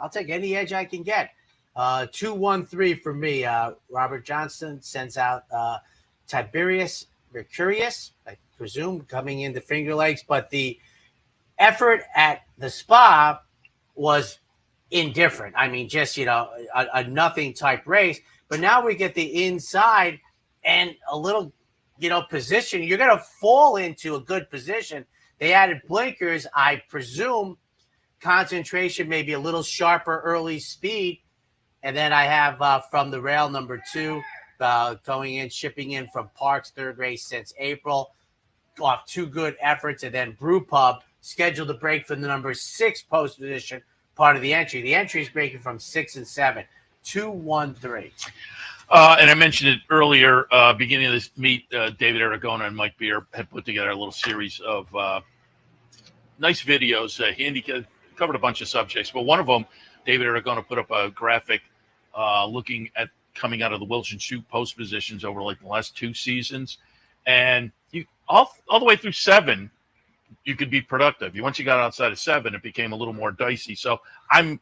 I'll take any edge I can get. 2-1-3 for me. Robert Johnson sends out Tiberius Mercurius, I presume, coming into Finger Lakes. But the effort at the Spa was indifferent. I mean, just, a nothing type race. But now we get the inside and a little, position. You're going to fall into a good position. They added blinkers. I presume concentration, maybe a little sharper early speed. And then I have from the rail number 2 going in, shipping in from Parks, 3rd race since April. Off 2 good efforts. And then Brew Pub scheduled to break from the number 6 post position, part of the entry. The entry is breaking from 6 and 7. 2-1-3. And I mentioned it earlier, beginning of this meet, David Aragona and Mike Beer had put together a little series of nice videos. Handicap covered a bunch of subjects, but one of them, David Aragona put up a graphic looking at coming out of the Wilson shoot post positions over like the last 2 seasons. And you all the way through 7, you could be productive. Once you got outside of 7, it became a little more dicey. So I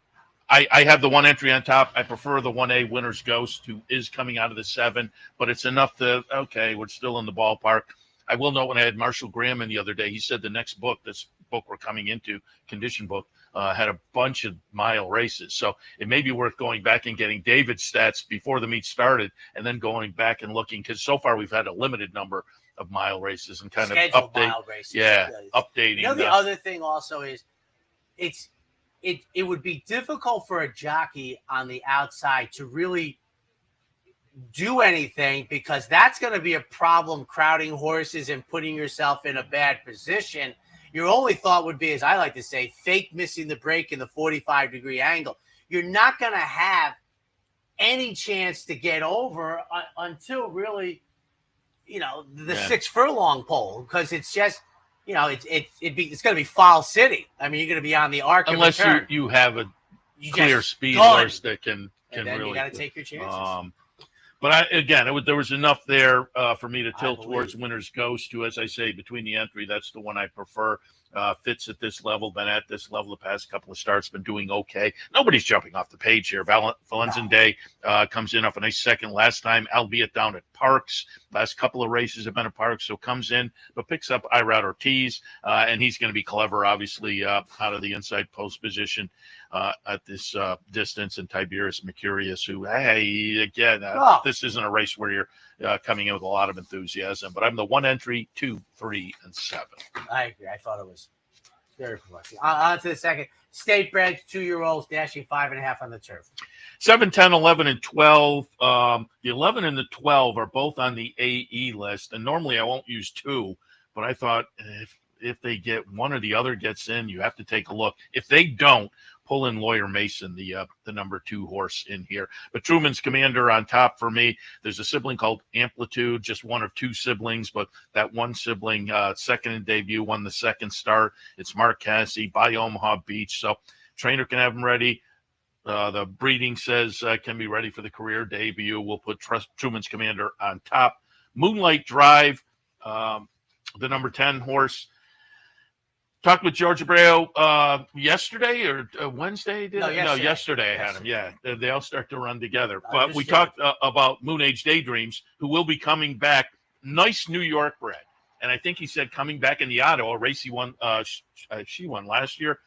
have the 1 entry on top. I prefer the 1A Winner's Ghost, who is coming out of the 7, but it's enough to, okay, we're still in the ballpark. I will note when I had Marshall Graham in the other day, he said the next book, this book we're coming into, condition book, had a bunch of mile races. So it may be worth going back and getting David's stats before the meet started and then going back and looking, because so far we've had a limited number of mile races and kind scheduled of update. Mile races. Yeah, updating. The other thing also is it would be difficult for a jockey on the outside to really do anything, because that's going to be a problem crowding horses and putting yourself in a bad position. Your only thought would be, as I like to say, fake missing the break in the 45-degree angle. You're not going to have any chance to get over until really, the 6 furlong pole, because it's just, it's going to be Fall City. I mean, you're going to be on the arc unless of return. you have a clear speed horse that can and then really. You got to take your chances. But there was enough there for me to tilt towards Winner's Ghost, who, as I say, between the entry, that's the one I prefer. Fits at this level, been at this level the past couple of starts, been doing okay. Nobody's jumping off the page here. Valentin Day comes in off a nice second last time, albeit down at Parks. Last couple of races have been at Parks, so comes in, but picks up Irad Ortiz, and he's going to be clever, obviously, out of the inside post position at this distance. And Tiberius Mercurius, who, hey, again, this isn't a race where you're coming in with a lot of enthusiasm, but I'm the 1 entry, 2, 3, and 7. I agree. I thought it was very perplexing. On to the second. State bred 2-year-olds dashing 5.5 on the turf. 7, 10, 11, and 12. The 11 and the 12 are both on the AE list, and normally I won't use 2, but I thought if they get one or the other gets in, you have to take a look. If they don't, pull in Lawyer Mason, the number 2 horse in here. But Truman's Commander on top for me. There's a sibling called Amplitude, just one of 2 siblings, but that one sibling, second in debut, won the second start. It's Mark Cassie by Omaha Beach. So trainer can have him ready. The breeding says can be ready for the career debut. We'll put Truman's Commander on top. Moonlight Drive, the number 10 horse. Talked with George Abreu yesterday or Wednesday? Yesterday I had him. Yeah, they all start to run together. But we talked about Moon Age Daydreams, who will be coming back. Nice New York bred. And I think he said coming back in the auto, a race he won. She won last year.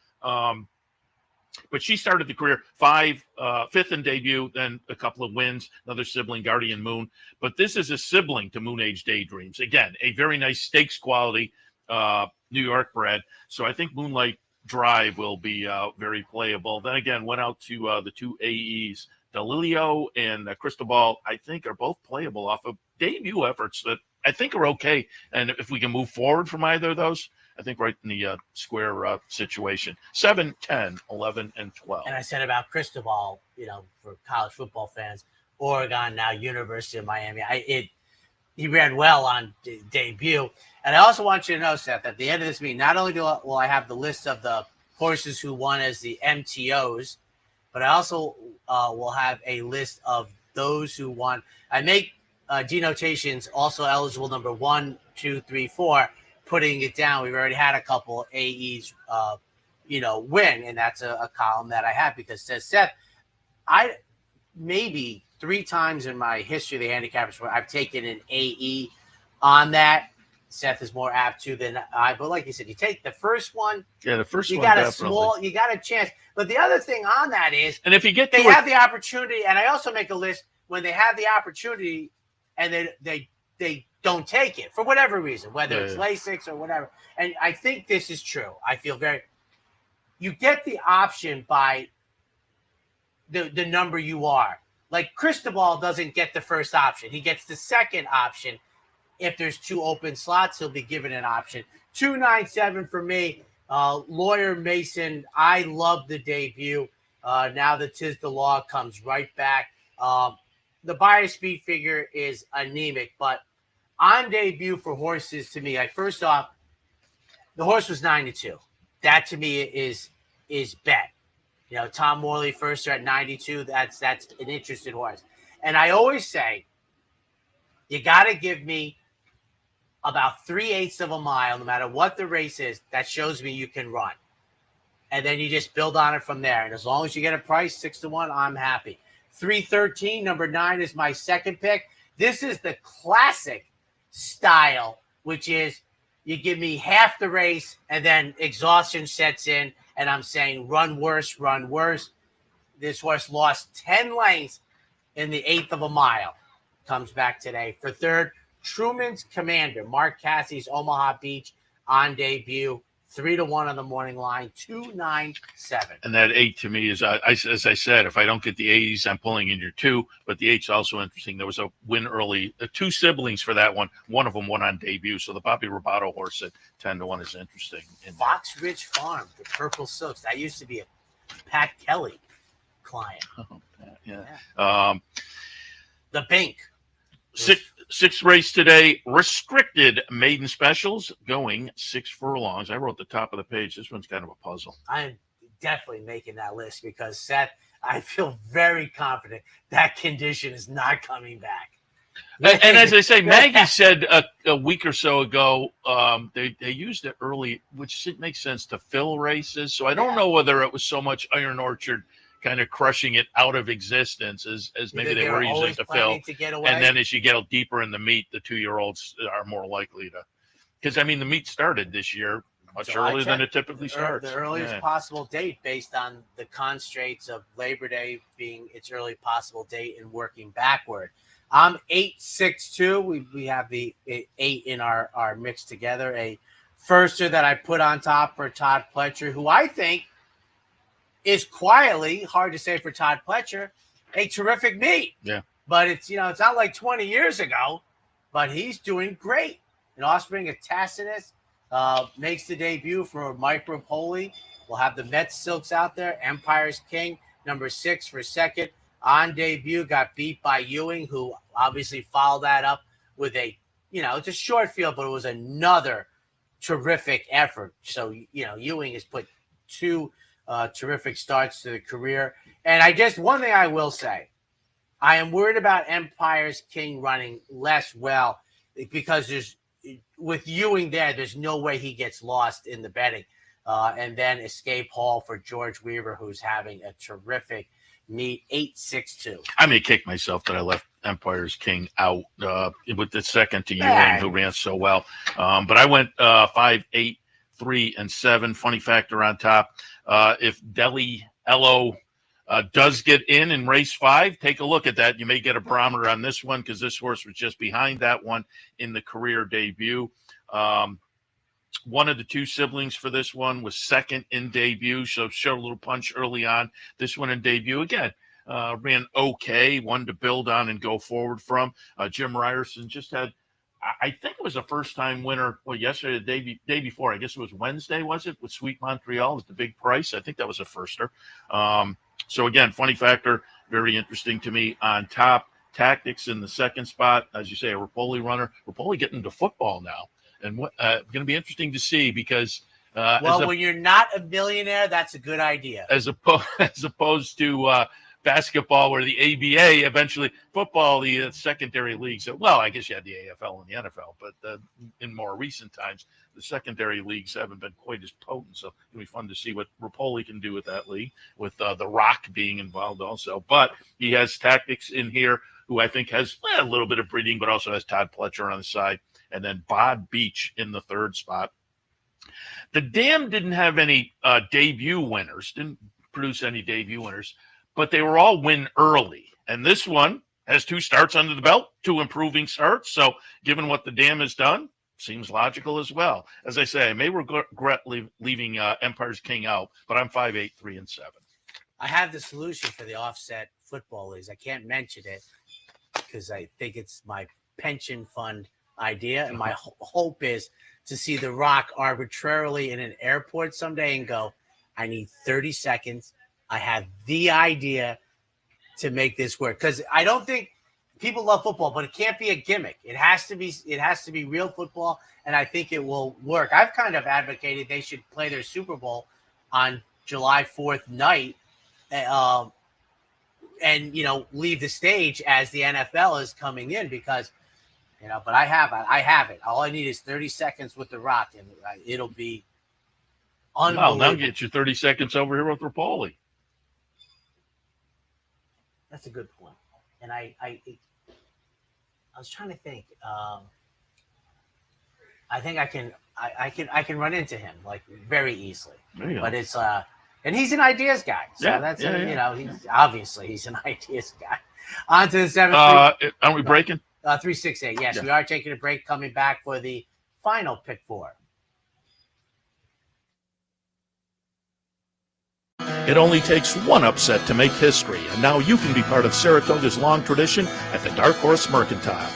But she started the career 5th in debut, then a couple of wins, another sibling, Guardian Moon. But this is a sibling to Moon Age Daydreams. Again, a very nice stakes quality New York bred. So I think Moonlight Drive will be very playable. Then again, went out to the 2 AEs. Delilio and Cristobal, I think, are both playable off of debut efforts that I think are okay. And if we can move forward from either of those, I think right in the square situation. 7, 10, 11, and 12. And I said about Cristobal, for college football fans, Oregon, now University of Miami. He ran well on debut. And I also want you to know, Seth, at the end of this meeting, not only will I have the list of the horses who won as the MTOs, but I also will have a list of those who won. I make denotations also eligible number 1, 2, 3, 4. Putting it down, we've already had a couple AEs, win, and that's a column that I have because it says, Seth, I maybe 3 times in my history of the Handicappers Report, I've taken an AE on that. Seth is more apt to than I, but like you said, you take the first one. Yeah, the first you one. You got a chance. But the other thing on that is, and if you get they have the opportunity, and I also make a list when they have the opportunity, and they don't take it for whatever reason, whether it's LASIX or whatever. And I think this is true. I feel you get the option by the number you are. Like Cristobal doesn't get the first option. He gets the second option. If there's 2 open slots, he'll be given an option. 297 for me. Lawyer Mason, I love the debut. Now that 'Tis the Law comes right back. The buyer speed figure is anemic, but on debut for horses, to me, first off, the horse was 9-2. That to me is bet. Tom Morley first at 92. That's an interesting horse. And I always say, you got to give me about 3/8 of a mile, no matter what the race is, that shows me you can run. And then you just build on it from there. And as long as you get a price 6-1, I'm happy. 313, number 9 is my second pick. This is the classic style, which is you give me half the race and then exhaustion sets in, and I'm saying run worse, run worse. This horse lost 10 lengths in the 1/8 of a mile. Comes back today. For third, Truman's Commander, Mark Cassie's Omaha Beach on debut. 3-1 on the morning line, 297. And that 8 to me is, as I said, if I don't get the 80s, I'm pulling in your 2. But the 8's also interesting. There was a win early, 2 siblings for that one. One of them won on debut. So the Bobby Robato horse at 10-1 is interesting. Fox Ridge Farm, the Purple Silks. That used to be a Pat Kelly client. Oh, yeah. The Bink. Sixth race today, restricted maiden specials going 6 furlongs. I wrote the top of the page. This one's kind of a puzzle. I'm definitely making that list because, Seth, I feel very confident that condition is not coming back. And as I say, Maggie said a week or so ago, they used it early, which makes sense to fill races. So I don't know whether it was so much Iron Orchard kind of crushing it out of existence as maybe they were using to fill. And then as you get deeper in the meet, the 2-year-olds are more likely to, because the meet started this year much earlier than it typically starts. The earliest possible date based on the constraints of Labor Day being its early possible date and working backward. I'm 862. We have the 8 in our mix together. A firster that I put on top for Todd Pletcher, who I think is quietly, hard to say for Todd Pletcher, a terrific meet. Yeah. But it's not like 20 years ago, but he's doing great. An offspring of Tacitus, makes the debut for Mike Rapoli. We'll have the Mets Silks out there. Empire's King, number 6 for second. On debut, got beat by Ewing, who obviously followed that up with it's a short field, but it was another terrific effort. So, Ewing has put 2 terrific starts to the career. And I guess one thing I will say, I am worried about Empire's King running less well because with Ewing there's no way he gets lost in the betting. And then Escape Hall for George Weaver, who's having a terrific meet, 8.62. I may kick myself that I left Empire's King out with the second to Ewing, who ran so well. But I went 5, 8, 3, and 7. Funny factor on top. If Deli Ello does get in race 5, take a look at that. You may get a barometer on this one because this horse was just behind that one in the career debut. One of the 2 siblings for this one was second in debut, so showed a little punch early on. This one in debut, again, ran okay, one to build on and go forward from. Jim Ryerson just had, I think it was a first-time winner, yesterday, the day before. I guess it was Wednesday, was it, with Sweet Montreal at the big price? I think that was a firster. So, again, funny factor, very interesting to me. On top, Tactics in the second spot. As you say, a Rapoli runner. Rapoli getting into football now. And going to be interesting to see because when you're not a millionaire, that's a good idea. As opposed to basketball, where the ABA eventually football, the secondary leagues. Well, I guess you had the AFL and the NFL, but in more recent times, the secondary leagues haven't been quite as potent. So it'll be fun to see what Rapoli can do with that league, with the Rock being involved also. But he has Tactics in here, who I think has a little bit of breeding, but also has Todd Pletcher on the side. And then Bod Beach in the third spot. The Dam didn't have any debut winners, didn't produce any debut winners, but they were all win early. And this one has 2 starts under the belt, 2 improving starts. So given what the Dam has done, seems logical as well. As I say, I may regret leaving Empire's King out, but I'm 5, 8, 3, and 7. I have the solution for the offset football leagues. I can't mention it because I think it's my pension fund idea, and my hope is to see The Rock arbitrarily in an airport someday and go, I need 30 seconds. I have the idea to make this work. Because I don't think people love football, but it can't be a gimmick. It has to be real football, and I think it will work. I've kind of advocated they should play their Super Bowl on July 4th night and leave the stage as the NFL is coming in because but I have it. All I need is 30 seconds with The Rock, and it'll be unbelievable. Well, now get your 30 seconds over here with Rapoli. That's a good point. And I was trying to think. I think I can run into him like very easily. But it's and he's an ideas guy. So he's an ideas guy. On to the 7th. Aren't we breaking? 368. Yes, we are taking a break. Coming back for the final pick 4. It only takes one upset to make history, and now you can be part of Saratoga's long tradition at the Dark Horse Mercantile.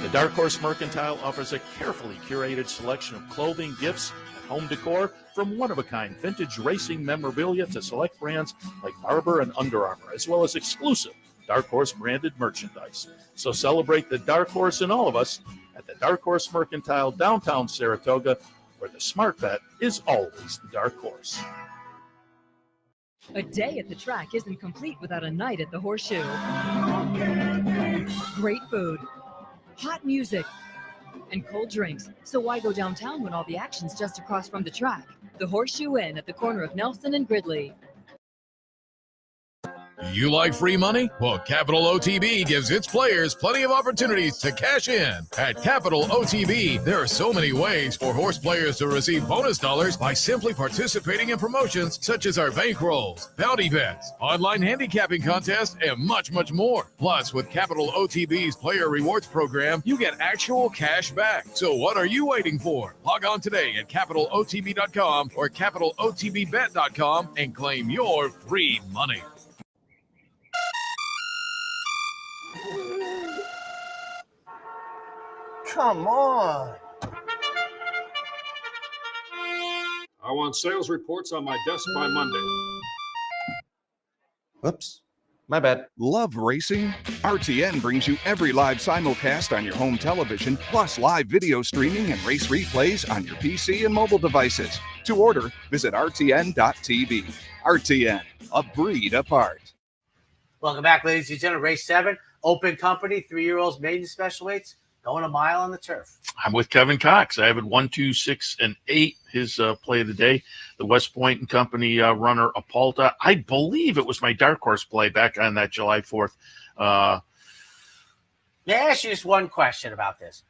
The Dark Horse Mercantile offers a carefully curated selection of clothing, gifts, and home decor, from one-of-a-kind vintage racing memorabilia to select brands like Barber and Under Armour, as well as exclusive Dark Horse branded merchandise. So celebrate the Dark Horse in all of us at the Dark Horse Mercantile, downtown Saratoga, where the smart bet is always the Dark Horse. A day at the track isn't complete without a night at the Horseshoe. Great food, hot music, and cold drinks. So why go downtown when all the action's just across from the track? The Horseshoe Inn at the corner of Nelson and Gridley. You like free money? Well, Capital OTB gives its players plenty of opportunities to cash in. At Capital OTB, there are so many ways for horse players to receive bonus dollars by simply participating in promotions such as our bankrolls, bounty bets, online handicapping contests, and much, much more. Plus, with Capital OTB's Player Rewards program, you get actual cash back. So what are you waiting for? Log on today at CapitalOTB.com or CapitalOTBBet.com and claim your free money. Come on. I want sales reports on my desk by Monday. Oops, my bad. Love racing? RTN brings you every live simulcast on your home television, plus live video streaming and race replays on your PC and mobile devices. To order, visit rtn.tv. RTN, a breed apart. Welcome back, ladies and gentlemen. Race 7, open company, 3-year-olds, maiden special weights, going a mile on the turf. I'm with Kevin Cox. I have it 1, 2, 6, and 8. His play of the day, the West Point and Company runner Apalta. I believe it was my dark horse play back on that July 4th. May I ask you just one question about this?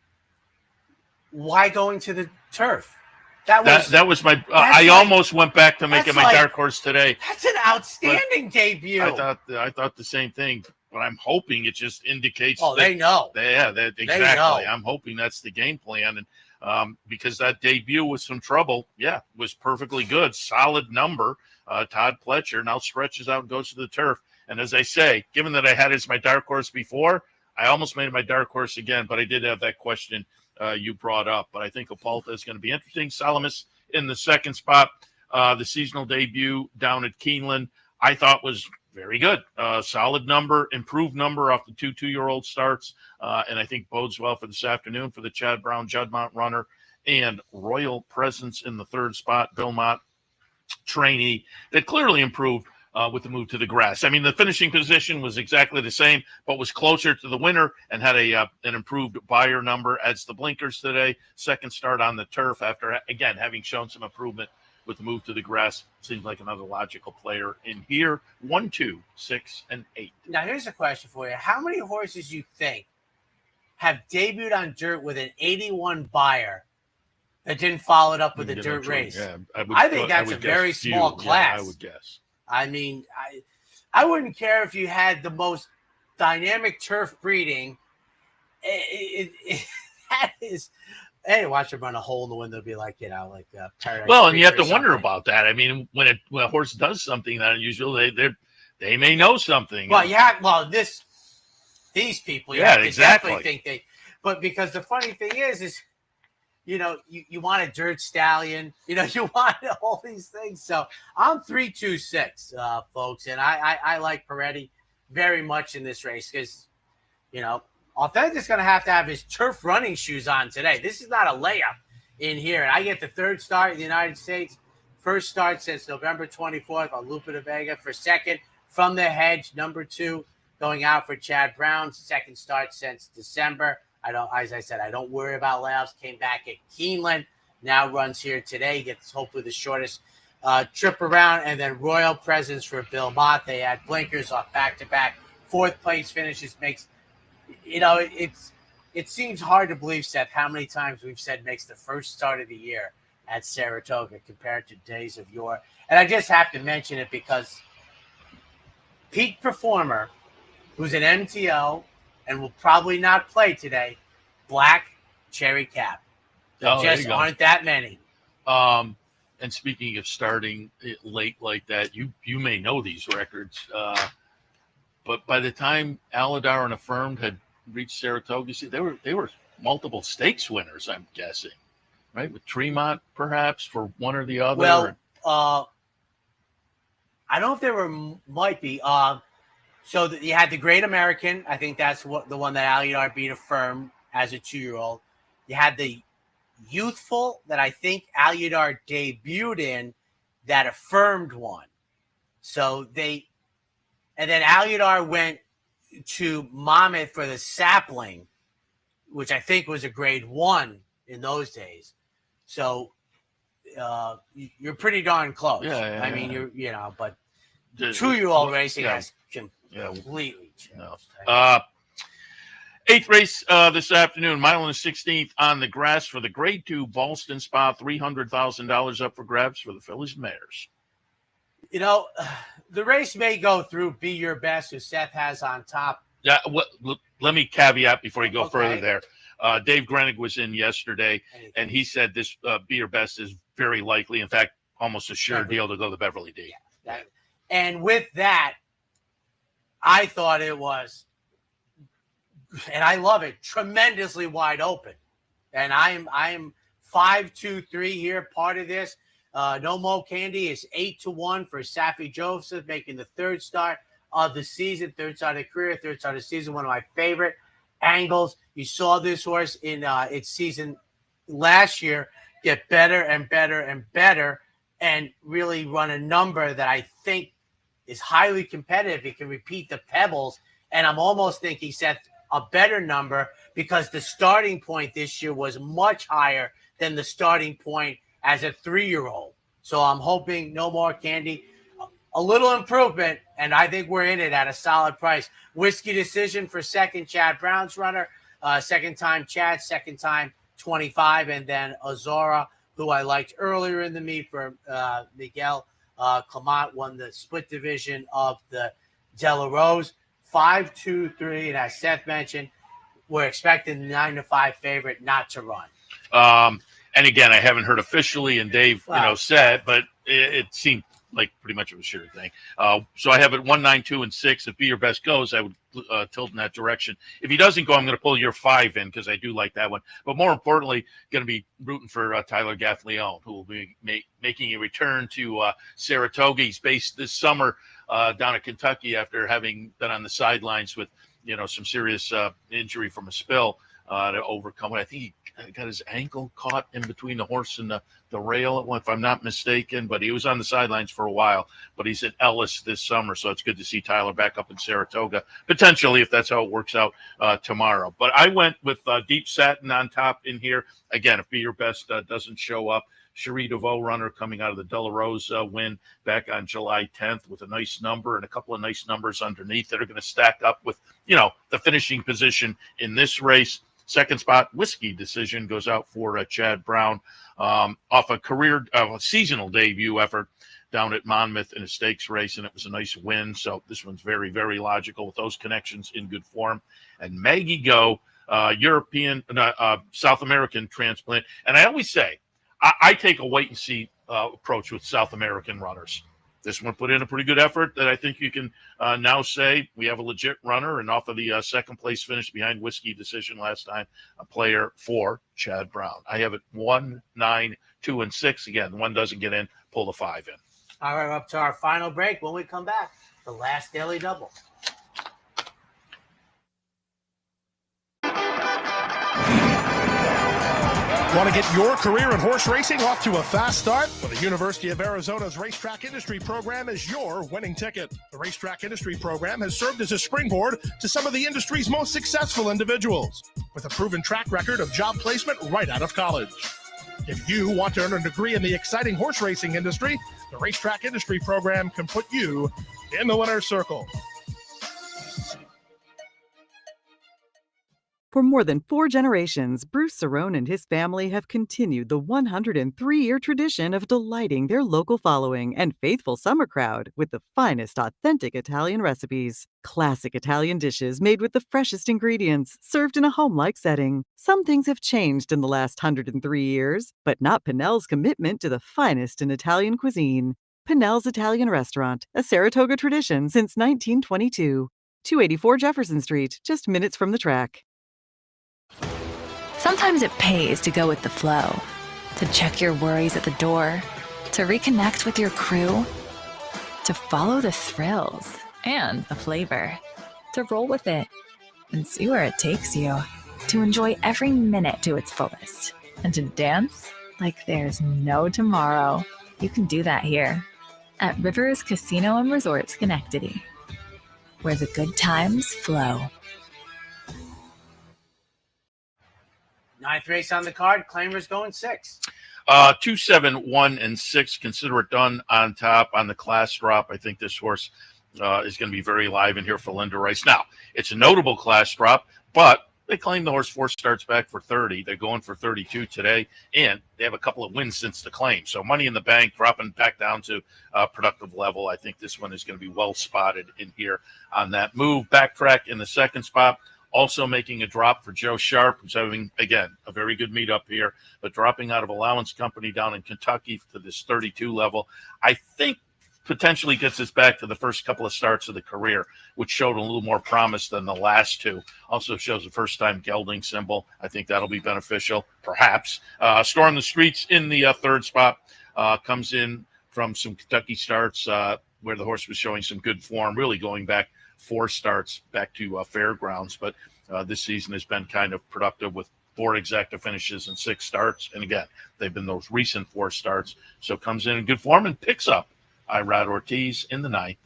Why going to the turf? That was my. I almost went back to making my dark horse today. That's an outstanding debut. I thought the same thing, but I'm hoping it just indicates. Oh, they know. Exactly. They know. I'm hoping that's the game plan, and because that debut with some trouble, was perfectly good, solid number. Todd Pletcher now stretches out and goes to the turf. And as I say, given that I had it as my dark horse before, I almost made it my dark horse again, but I did have that question you brought up. But I think Apalta is going to be interesting. Salamis in the second spot. The seasonal debut down at Keeneland, I thought was very good. Solid number, improved number off the 2-year-old starts. And I think bodes well for this afternoon for the Chad Brown Juddmont runner. And Royal Presence in the third spot, Bill Mott trainee that clearly improved with the move to the grass. I mean, the finishing position was exactly the same, but was closer to the winner and had an improved buyer number. Adds the blinkers today. Second start on the turf after, again, having shown some improvement with the move to the grass. Seems like another logical player in here. 1, 2, 6, and 8. Now, here's a question for you. How many horses you think have debuted on dirt with an 81 buyer that didn't follow it up with a dirt race? Yeah, I think that's a very small class. Yeah, I would guess. I mean, I wouldn't care if you had the most dynamic turf breeding. That is, hey, watch him run a hole in the window, be like, Paradise. Well, and you have to wonder about that. I mean, when a horse does something that unusual, they may know something. Well, these people, you have to definitely think they. But because the funny thing is. You want a dirt stallion, you want all these things. So I'm 3-2-6, folks. And I like Peretti very much in this race because, Authentic's going to have his turf running shoes on today. This is not a layup in here. And I get the third start in the United States. First start since November 24th on Lupa de Vega for second from the hedge. Number 2 going out for Chad Brown. Second start since December. As I said, I don't worry about layups. Came back at Keeneland, now runs here today. Gets hopefully the shortest trip around, and then Royal Presence for Bill Mott. They had blinkers off back-to-back. Fourth place finishes makes, it seems hard to believe, Seth, how many times we've said makes the first start of the year at Saratoga compared to days of yore. And I just have to mention it because peak performer, who's an MTO, and will probably not play today, Black Cherry Cap. There just aren't that many. And speaking of starting it late like that, you may know these records, but by the time Aladar and Affirmed had reached Saratoga, they were multiple stakes winners, I'm guessing, right? With Tremont, perhaps, for one or the other. Well, I don't know if there might be. So you had the Great American. I think that's the one that Aladar beat Affirmed as a 2-year-old. You had the Youthful that I think Aladar debuted in that Affirmed won. And then Aladar went to Monmouth for the Sapling, which I think was a grade 1 in those days. So you're pretty darn close. Yeah. I mean, but 2-year-old racing has completely changed. Eighth race this afternoon, mile and 16th on the grass for the grade 2 Ballston spot, $300,000 up for grabs for the Fillies and Mares. The race may go through Be Your Best, who Seth has on top. Yeah, let me caveat before you go further there. Dave Grenig was in yesterday, and he said this Be Your Best is very likely, in fact, almost a sure deal to go to Beverly D. And with that, I thought it was, and I love it, tremendously wide open. And I'm 5-2-3 here, part of this. No Mo Candy is 8-1 for Safi Joseph, making the third start of the season, third start of career, third start of season. One of my favorite angles. You saw this horse in its season last year get better and better and better, and really run a number that I think is highly competitive. He can repeat the Pebbles, and I'm almost thinking set a better number because the starting point this year was much higher than the starting point as a 3-year-old. So I'm hoping No More Candy, a little improvement, and I think we're in it at a solid price. Whiskey Decision for second, Chad Brown's runner. Second time Chad, second time 25, and then Azora, who I liked earlier in the meet for Miguel Clement, won the split division of the De La Rose. 5-2-3, and as Seth mentioned, we're expecting the 9-5 favorite not to run. And again, I haven't heard officially, and Dave, said, but it seemed like pretty much of a sure thing. So I have it 1, 9, 2, and 6. If Be Your Best goes, I would tilt in that direction. If he doesn't go, I'm going to pull your 5 in because I do like that one. But more importantly, going to be rooting for Tyler Gaffleone, who will be making a return to Saratoga. He's based this summer down in Kentucky after having been on the sidelines with some serious injury from a spill to overcome it. I think he got his ankle caught in between the horse and the rail, if I'm not mistaken, but he was on the sidelines for a while. But he's at Ellis this summer, so it's good to see Tyler back up in Saratoga, potentially, if that's how it works out tomorrow. But I went with Deep Satin on top in here. Again, if Be Your Best doesn't show up, Cherie DeVoe runner coming out of the De La Rose win back on July 10th with a nice number and a couple of nice numbers underneath that are going to stack up with, the finishing position in this race. Second spot, Whiskey Decision goes out for Chad Brown off a seasonal debut effort down at Monmouth in a stakes race, and it was a nice win. So this one's very, very logical with those connections in good form. And Maggie Go, South American transplant. And I always say, I take a wait-and-see approach with South American runners. This one put in a pretty good effort that I think you can now say we have a legit runner, and off of the second-place finish behind Whiskey Decision last time, a player for Chad Brown. I have it 1, 9, 2, and 6. Again, the 1 doesn't get in, pull the 5 in. All right, up to our final break. When we come back, the last Daily Double. Want to get your career in horse racing off to a fast start? Well, the University of Arizona's Racetrack Industry Program is your winning ticket. The Racetrack Industry Program has served as a springboard to some of the industry's most successful individuals, with a proven track record of job placement right out of college. If you want to earn a degree in the exciting horse racing industry, the Racetrack Industry Program can put you in the winner's circle. For more than 4 generations, Bruce Cerrone and his family have continued the 103-year tradition of delighting their local following and faithful summer crowd with the finest authentic Italian recipes. Classic Italian dishes made with the freshest ingredients, served in a home-like setting. Some things have changed in the last 103 years, but not Pinnell's commitment to the finest in Italian cuisine. Pinnell's Italian Restaurant, a Saratoga tradition since 1922. 284 Jefferson Street, just minutes from the track. Sometimes it pays to go with the flow, to check your worries at the door, to reconnect with your crew, to follow the thrills and the flavor, to roll with it and see where it takes you, to enjoy every minute to its fullest, and to dance like there's no tomorrow. You can do that here at Rivers Casino and Resort Schenectady, where the good times flow. 9th race on the card. Claimers going 6. 2, 7, 1, and 6. Consider it done on top on the class drop. I think this horse is going to be very live in here for Linda Rice. Now, it's a notable class drop, but they claim the horse 4 starts back for 30. They're going for 32 today, and they have a couple of wins since the claim. So money in the bank, dropping back down to productive level. I think this one is going to be well spotted in here on that move. Backtrack in the second spot. Also making a drop for Joe Sharp, who's having, again, a very good meet up here, but dropping out of Allowance Company down in Kentucky to this 32 level. I think potentially gets us back to the first couple of starts of the career, which showed a little more promise than the last 2. Also shows the first-time gelding symbol. I think that'll be beneficial, perhaps. Storm the Streets in the third spot. comes in from some Kentucky starts where the horse was showing some good form, really going back 4 starts back to fairgrounds. But this season has been kind of productive with 4 exacta finishes and 6 starts. And again, they've been those recent 4 starts. So comes in good form and picks up Irad Ortiz in the 9th,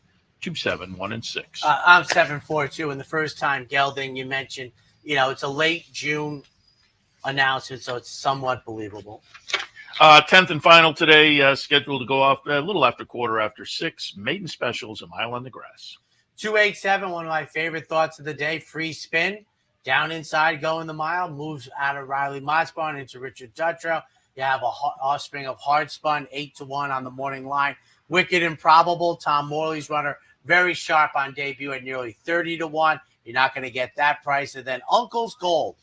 2-7, 1-6. I'm 7-4-2. And the first time gelding you mentioned, it's a late June announcement, so it's somewhat believable. 10th and final today, scheduled to go off a little after 6:15. Maiden specials, a mile on the grass. 287, one of my favorite thoughts of the day. Free spin, down inside, going the mile, moves out of Riley Mossbarn into Richard Dutrow. You have a offspring of Hard Spun, 8-1 on the morning line. Wicked Improbable, Tom Morley's runner, very sharp on debut at nearly 30-1. You're not going to get that price. And then Uncle's Gold,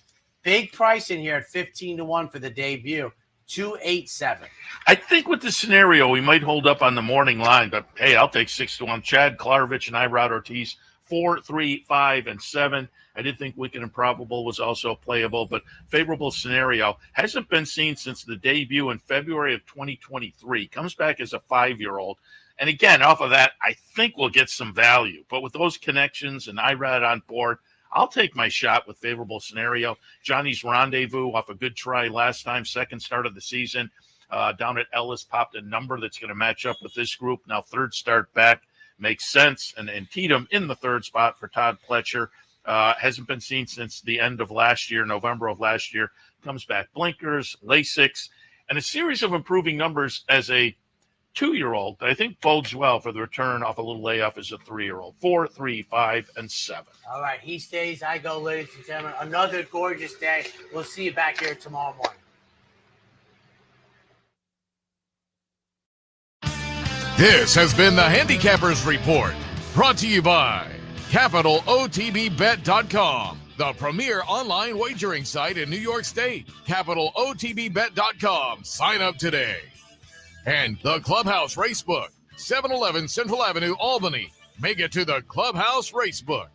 big price in here at 15-1 for the debut. 287. I think with the scenario, we might hold up on the morning line, but hey, I'll take 6-1. Chad Klarovich and Irad Ortiz, 4, 3, 5, and 7. I did think Wicked Improbable was also playable, but favorable scenario hasn't been seen since the debut in February of 2023. Comes back as a 5-year-old. And again, off of that, I think we'll get some value. But with those connections and Irad on board, I'll take my shot with favorable scenario. Johnny's Rendezvous off a good try last time, second start of the season. Down at Ellis, popped a number that's going to match up with this group. Now third start back makes sense. And Tatum in the 3rd spot for Todd Pletcher. Hasn't been seen since the end of last year, November of last year. Comes back blinkers, Lasix, and a series of improving numbers as a 2-year-old that I think bodes well for the return off a little layoff as a 3-year-old. 4, 3, 5, and 7. All right, he stays, I go, ladies and gentlemen. Another gorgeous day. We'll see you back here tomorrow morning. This has been the Handicappers Report, brought to you by CapitalOTBBet.com, the premier online wagering site in New York State. CapitalOTBBet.com. Sign up today. And the Clubhouse Racebook, 711 Central Avenue, Albany. Make it to the Clubhouse Racebook.